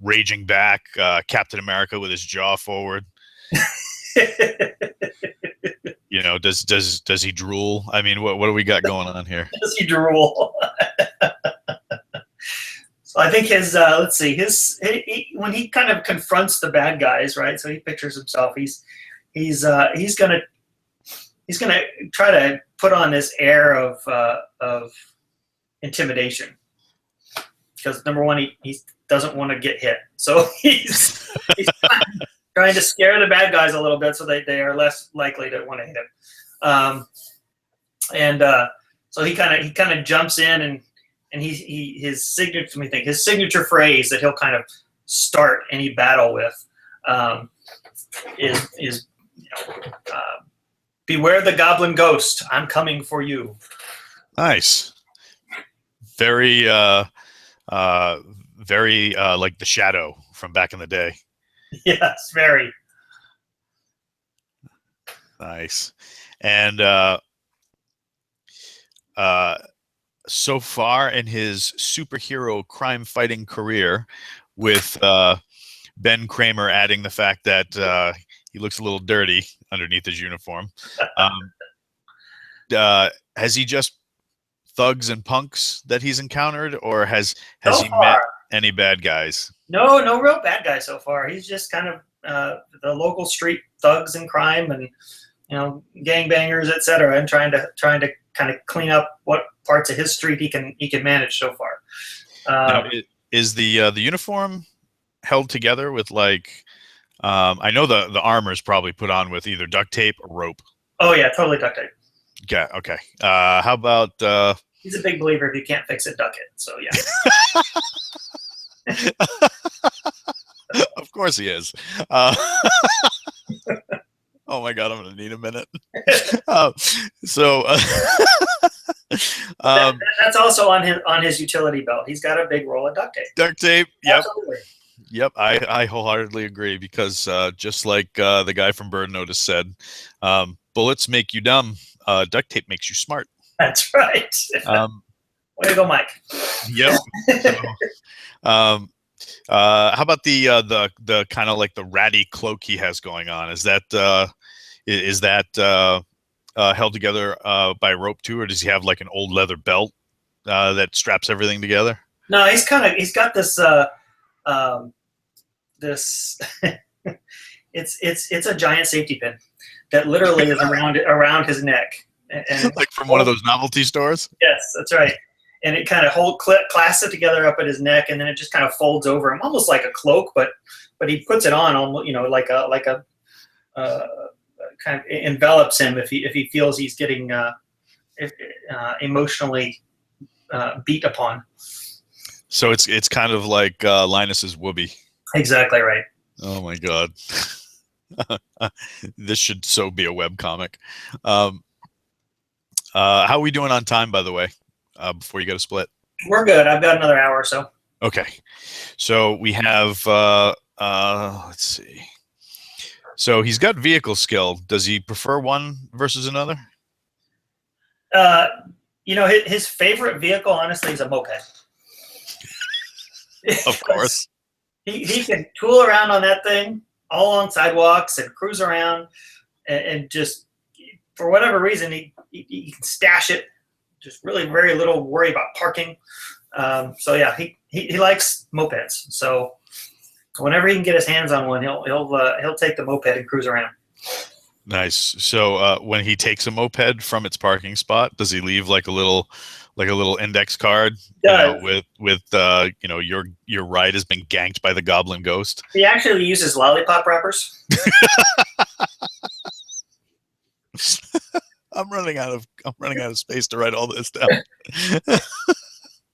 [SPEAKER 1] raging back, Captain America with his jaw forward? Does he drool? I mean, what do we got going on here?
[SPEAKER 2] Does he drool? So I think his let's see, when he kind of confronts the bad guys, right? So he pictures himself. He's gonna try to put on this air of intimidation, because number one, he doesn't want to get hit, so he's trying to scare the bad guys a little bit so they are less likely to want to hit him. So he kind of jumps in, and his signature phrase that he'll kind of start any battle with is beware the Goblin Ghost, I'm coming for you.
[SPEAKER 1] Nice. Very very like the Shadow from back in the day.
[SPEAKER 2] Yes, very.
[SPEAKER 1] Nice. And so far in his superhero crime fighting career, with Ben Kramer adding the fact that he looks a little dirty underneath his uniform, has he just thugs and punks that he's encountered, or has he met any bad guys?
[SPEAKER 2] No real bad guys so far. He's just kind of the local street thugs and crime, and gangbangers, etc., and trying to kind of clean up what parts of his street he can manage so far.
[SPEAKER 1] Now, is the uniform held together with like I know the armor is probably put on with either duct tape or rope.
[SPEAKER 2] Oh yeah, totally duct tape.
[SPEAKER 1] Yeah. Okay. How about?
[SPEAKER 2] He's a big believer if you can't fix it, duck it. So yeah.
[SPEAKER 1] Of course he is. Uh, oh my god, I'm gonna need a minute. Uh, so,
[SPEAKER 2] That's also on his utility belt. He's got a big roll of duct tape.
[SPEAKER 1] duct tape. Yep.
[SPEAKER 2] Absolutely.
[SPEAKER 1] Yep. I wholeheartedly agree because just like the guy from Bird Notice said, bullets make you dumb. Duct tape makes you smart.
[SPEAKER 2] That's right. Way to go, Mike.
[SPEAKER 1] Yep. So, how about the kind of like the ratty cloak he has going on? Is that held together by rope too, or does he have like an old leather belt that straps everything together?
[SPEAKER 2] No, he's got this this it's a giant safety pin that literally is around his neck. And
[SPEAKER 1] like from one of those novelty stores?
[SPEAKER 2] Yes, that's right. And it kind of clasps it together up at his neck, and then it just kind of folds over him, almost like a cloak, but he puts it on, like a kind of envelops him if he feels he's getting emotionally beat upon.
[SPEAKER 1] So it's kind of like Linus's Whoopee.
[SPEAKER 2] Exactly right.
[SPEAKER 1] Oh my god, this should so be a web comic. How are we doing on time, by the way? Before you go to split,
[SPEAKER 2] we're good. I've got another hour or so.
[SPEAKER 1] Okay, so we have let's see. So he's got vehicle skill. Does he prefer one versus another?
[SPEAKER 2] His favorite vehicle, honestly, is a moped.
[SPEAKER 1] Of course.
[SPEAKER 2] He can tool around on that thing all on sidewalks and cruise around and just, for whatever reason, he can stash it. Just really very little worry about parking. So yeah, he likes mopeds. So whenever he can get his hands on one, he'll take the moped and cruise around. Nice.
[SPEAKER 1] So when he takes a moped from its parking spot, does he leave like a little index card? With your ride has been ganked by the Goblin Ghost.
[SPEAKER 2] He actually uses lollipop wrappers.
[SPEAKER 1] I'm running out of space to write all this down.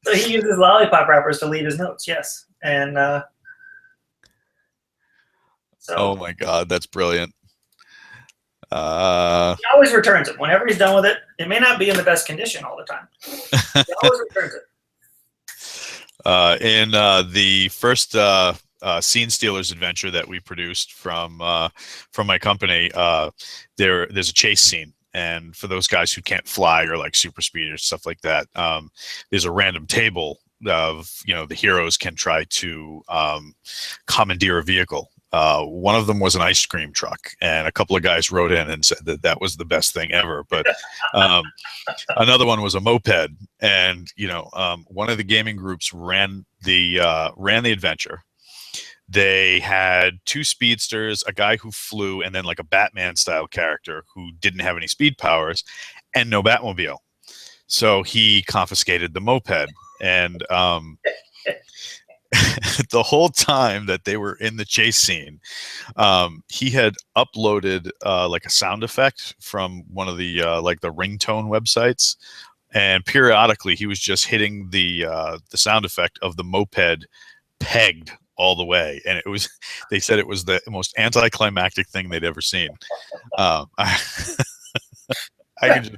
[SPEAKER 2] So he uses lollipop wrappers to leave his notes. Yes, and
[SPEAKER 1] oh my god, that's brilliant.
[SPEAKER 2] He always returns it whenever he's done with it. It may not be in the best condition all the time. He always returns it.
[SPEAKER 1] In the first Scene Stealers adventure that we produced from my company, there's a chase scene. And for those guys who can't fly or like super speed or stuff like that, there's a random table of, the heroes can try to commandeer a vehicle. One of them was an ice cream truck, and a couple of guys wrote in and said that was the best thing ever. But another one was a moped, and one of the gaming groups ran the adventure. They had two speedsters, a guy who flew, and then like a Batman style character who didn't have any speed powers and no Batmobile. So he confiscated the moped, and the whole time that they were in the chase scene, he had uploaded like a sound effect from one of the like the ringtone websites, and periodically he was just hitting the sound effect of the moped pegged all the way, and they said it was the most anticlimactic thing they'd ever seen. I can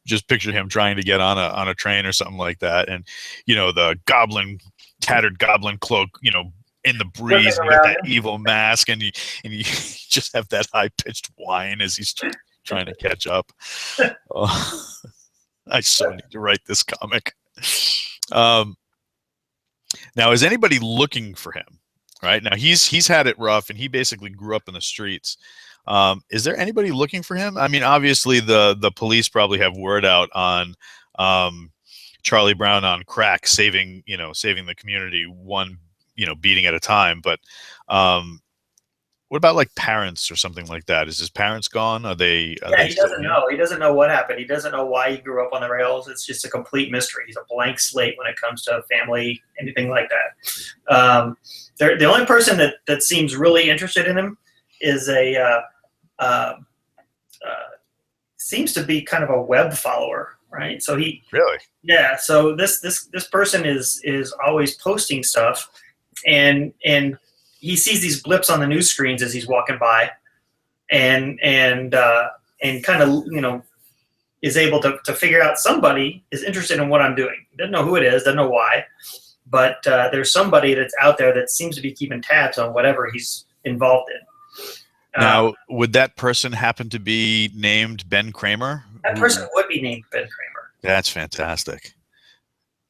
[SPEAKER 1] just picture him trying to get on a train or something like that, and the tattered goblin cloak, in the breeze, and you got that evil mask, and you just have that high pitched whine as he's trying to catch up. I so need to write this comic. Now, is anybody looking for him? Right now, he's had it rough, and he basically grew up in the streets. Is there anybody looking for him? I mean, obviously the police probably have word out on Charlie Brown on crack, saving the community one beating at a time. But What about like parents or something like that? Is his parents gone? Are they
[SPEAKER 2] He
[SPEAKER 1] still
[SPEAKER 2] doesn't
[SPEAKER 1] here?
[SPEAKER 2] know. He doesn't know what happened. He doesn't know why he grew up on the rails. It's just a complete mystery. He's a blank slate when it comes to family, anything like that. The only person that seems really interested in him is seems to be kind of a web follower, right? So
[SPEAKER 1] Really?
[SPEAKER 2] yeah. So this person is always posting stuff, and he sees these blips on the news screens as he's walking by, and kind of is able to figure out somebody is interested in what I'm doing. Doesn't know who it is, doesn't know why, but there's somebody that's out there that seems to be keeping tabs on whatever he's involved in.
[SPEAKER 1] Now, would that person happen to be named Ben Kramer?
[SPEAKER 2] That person would be named Ben Kramer.
[SPEAKER 1] That's fantastic.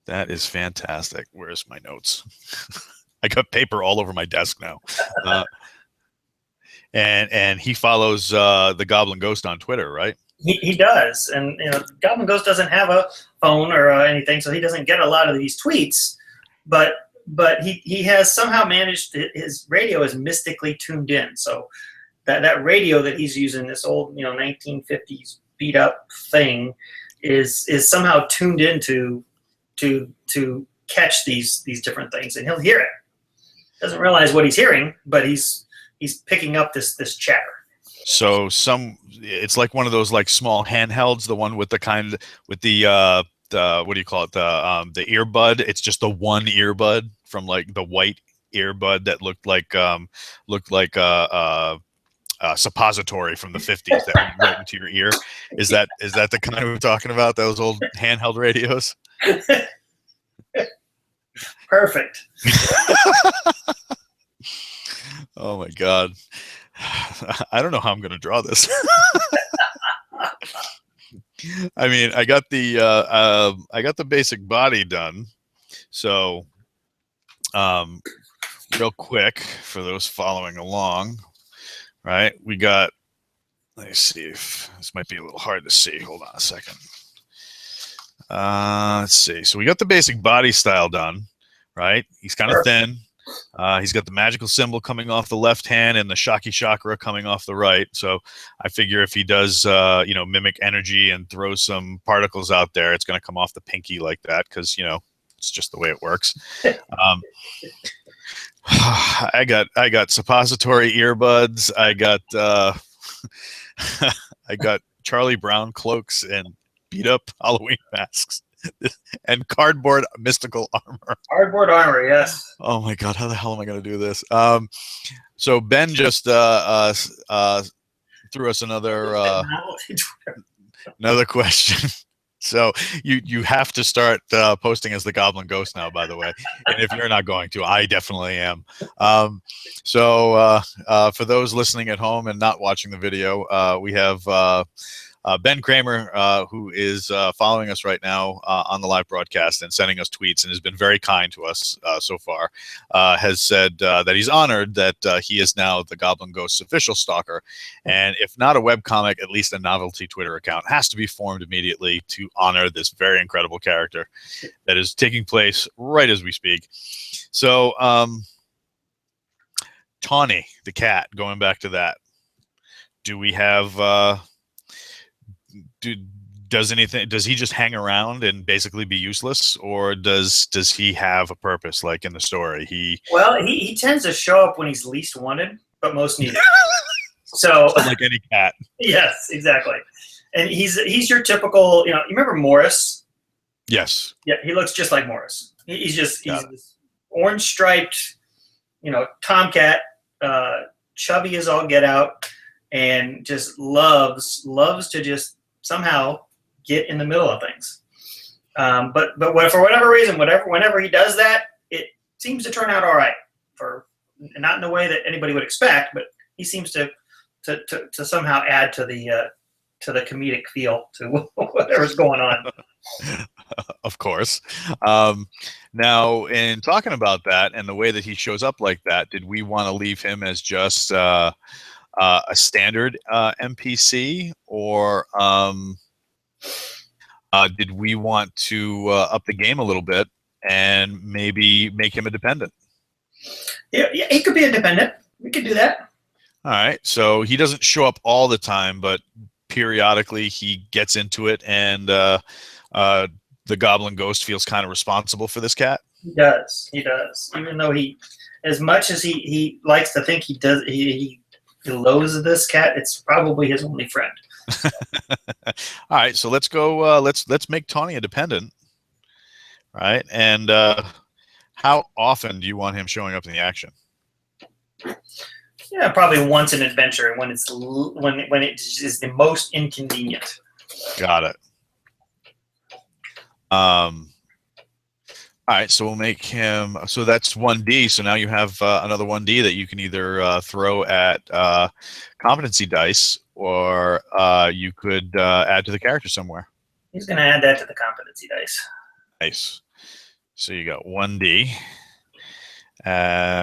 [SPEAKER 1] That is fantastic. Where's my notes? I got paper all over my desk now. And he follows the Goblin Ghost on Twitter, right?
[SPEAKER 2] He does, and Goblin Ghost doesn't have a phone or anything, so he doesn't get a lot of these tweets. But he has somehow managed his radio is mystically tuned in. So that radio that he's using, this old 1950s beat up thing, is somehow tuned into to catch these different things, and he'll hear it. Doesn't realize what he's hearing, but he's picking up this chatter.
[SPEAKER 1] So it's like one of those like small handhelds, the one with the what do you call it, the earbud. It's just the one earbud from like the white earbud that looked like a suppository from the 50s that went right into your ear. Is that the kind we're talking about? Those old handheld radios?
[SPEAKER 2] Perfect.
[SPEAKER 1] Oh my God. I don't know how I'm going to draw this. I mean, I got the basic body done. So, real quick for those following along, right? We got, let's see if this might be a little hard to see. Hold on a second. Let's see. So we got the basic body style done, right? He's kind of thin. He's got the magical symbol coming off the left hand and the Shaki Chakra coming off the right. So I figure if he does, mimic energy and throw some particles out there, it's going to come off the pinky like that because, it's just the way it works. I got suppository earbuds. I got Charlie Brown cloaks and beat up Halloween masks. And cardboard mystical armor.
[SPEAKER 2] Cardboard armor, yes.
[SPEAKER 1] Oh my God, how the hell am I going to do this? So Ben just threw us another question. So you have to start posting as the Goblin Ghost now, by the way. And if you're not going to, I definitely am. So for those listening at home and not watching the video, we have Ben Kramer, who is following us right now on the live broadcast and sending us tweets and has been very kind to us so far, has said that he's honored that he is now the Goblin Ghost's official stalker. And if not a webcomic, at least a novelty Twitter account has to be formed immediately to honor this very incredible character that is taking place right as we speak. So, Tawny, the cat, going back to that, do we have... does he just hang around and basically be useless, or does he have a purpose like in the story? He
[SPEAKER 2] tends to show up when he's least wanted, but most needed. So
[SPEAKER 1] like any cat.
[SPEAKER 2] Yes, exactly. And he's your typical, you remember Morris?
[SPEAKER 1] Yes.
[SPEAKER 2] Yeah, he looks just like Morris. He's this orange striped, tomcat, chubby as all get out, and just loves to just somehow get in the middle of things. But for whatever reason, whenever he does that, it seems to turn out all right. For not in the way that anybody would expect, but he seems to somehow add to the comedic feel to whatever's going on.
[SPEAKER 1] Of course. Now, in talking about that and the way that he shows up like that, did we want to leave him as just a standard NPC, or did we want to up the game a little bit and maybe make him a dependent?
[SPEAKER 2] Yeah, he could be a dependent. We could do that.
[SPEAKER 1] All right. So he doesn't show up all the time, but periodically he gets into it, and the Goblin Ghost feels kind of responsible for this cat.
[SPEAKER 2] He does. He does. Even though as much as he likes to think he does, he loathes this cat. It's probably his only friend.
[SPEAKER 1] All right. So let's go. Let's make Tawny a dependent. Right. And how often do you want him showing up in the action?
[SPEAKER 2] Yeah, probably once an adventure when it is the most inconvenient.
[SPEAKER 1] Got it. All right, so we'll make him. So that's 1D. So now you have another 1D that you can either throw at competency dice, or you could add to the character somewhere.
[SPEAKER 2] He's going to add that to the competency dice.
[SPEAKER 1] Nice. So you got 1D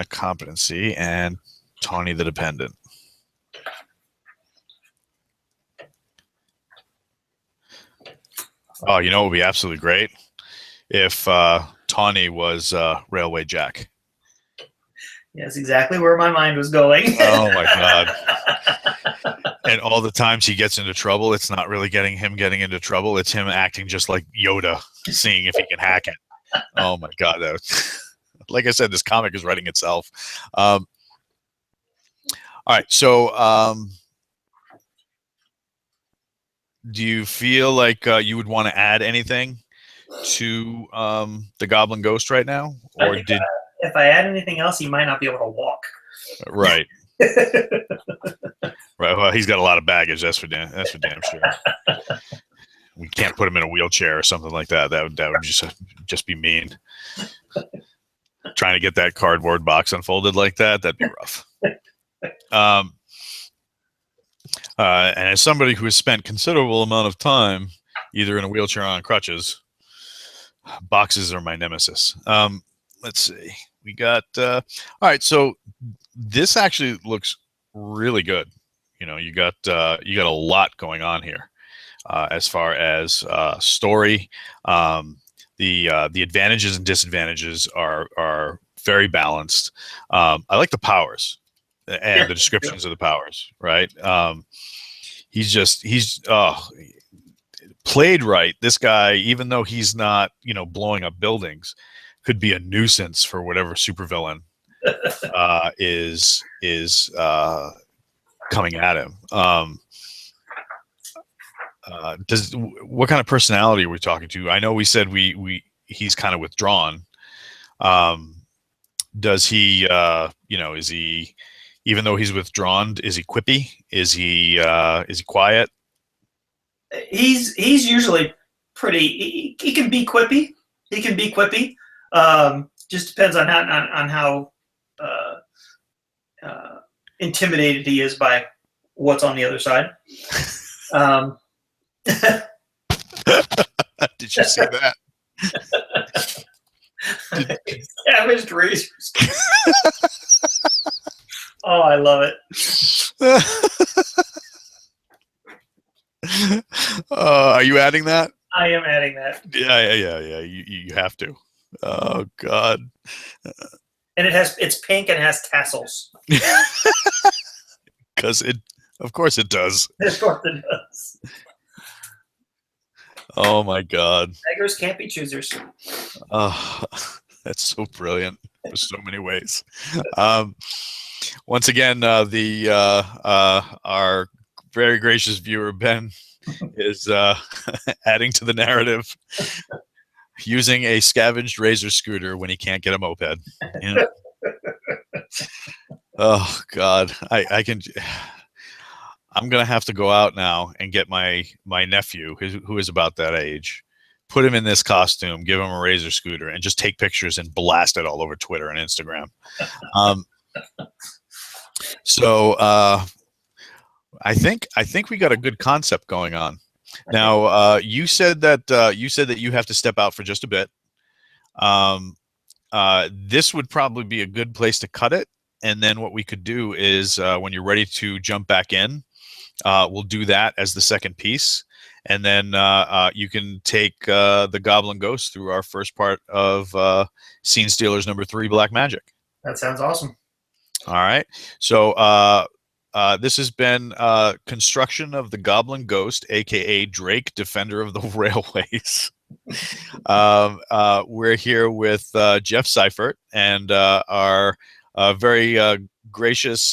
[SPEAKER 1] competency and Tawny the dependent. Oh, you know what would be absolutely great? If Tawny was Railway Jack.
[SPEAKER 2] Yes, exactly where my mind was going.
[SPEAKER 1] Oh my God. And all the times he gets into trouble, it's not really him getting into trouble. It's him acting just like Yoda, seeing if he can hack it. Oh my God. Like I said, this comic is writing itself. All right. So do you feel like you would want to add anything to the Goblin Ghost right now? Or
[SPEAKER 2] if I add anything else, he might not be able to walk.
[SPEAKER 1] Right. Right. Well, he's got a lot of baggage. That's for damn sure. We can't put him in a wheelchair or something like that. That would just be mean. Trying to get that cardboard box unfolded like that'd be rough. And as somebody who has spent considerable amount of time either in a wheelchair or on crutches, boxes are my nemesis. Let's see. We got all right. So this actually looks really good. You know, you got a lot going on here as far as story. The advantages and disadvantages are very balanced. I like the powers and the descriptions of the powers. Right. He's played right. This guy, even though he's not, blowing up buildings, could be a nuisance for whatever supervillain is coming at him. What kind of personality are we talking to? I know we said he's kind of withdrawn. Does he, is he, even though he's withdrawn, is he quippy? Is he quiet?
[SPEAKER 2] He's usually pretty. He can be quippy. Just depends on how intimidated he is by what's on the other side.
[SPEAKER 1] Did you see that?
[SPEAKER 2] Savaged razors. Oh, I love it.
[SPEAKER 1] Are you adding that?
[SPEAKER 2] I am adding that.
[SPEAKER 1] Yeah. You have to. Oh God.
[SPEAKER 2] And it's pink and has tassels.
[SPEAKER 1] Because of course it does.
[SPEAKER 2] Of course it does.
[SPEAKER 1] Oh my God.
[SPEAKER 2] Beggars can't be choosers.
[SPEAKER 1] Oh, that's so brilliant in so many ways. Once again, our very gracious viewer Ben is adding to the narrative using a scavenged razor scooter when he can't get a moped. Oh God, I'm gonna have to go out now and get my nephew, who is about that age, put him in this costume, give him a razor scooter, and just take pictures and blast it all over Twitter and Instagram. So I think we got a good concept going on. Now you said that you have to step out for just a bit. This would probably be a good place to cut it. And then what we could do is when you're ready to jump back in, we'll do that as the second piece. And then you can take the Goblin Ghost through our first part of Scene Stealers #3, Black Magic.
[SPEAKER 2] That sounds awesome.
[SPEAKER 1] All right. So This has been construction of the Goblin Ghost, aka Drake, Defender of the Railways. We're here with Jeff Scifert and our very gracious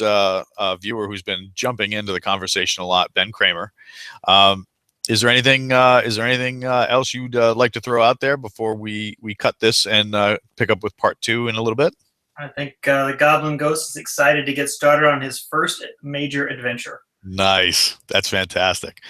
[SPEAKER 1] viewer who's been jumping into the conversation a lot, Ben Kramer. Is there anything else you'd like to throw out there before we cut this and pick up with part 2 in a little bit?
[SPEAKER 2] I think the Goblin Ghost is excited to get started on his first major adventure.
[SPEAKER 1] Nice. That's fantastic.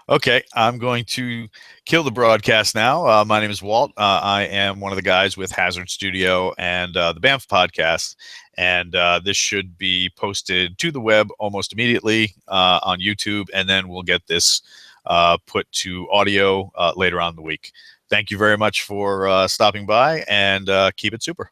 [SPEAKER 1] Okay, I'm going to kill the broadcast now. My name is Walt. I am one of the guys with Hazard Studio and the BAMF podcast. And this should be posted to the web almost immediately on YouTube. And then we'll get this put to audio later on in the week. Thank you very much for stopping by, and keep it super.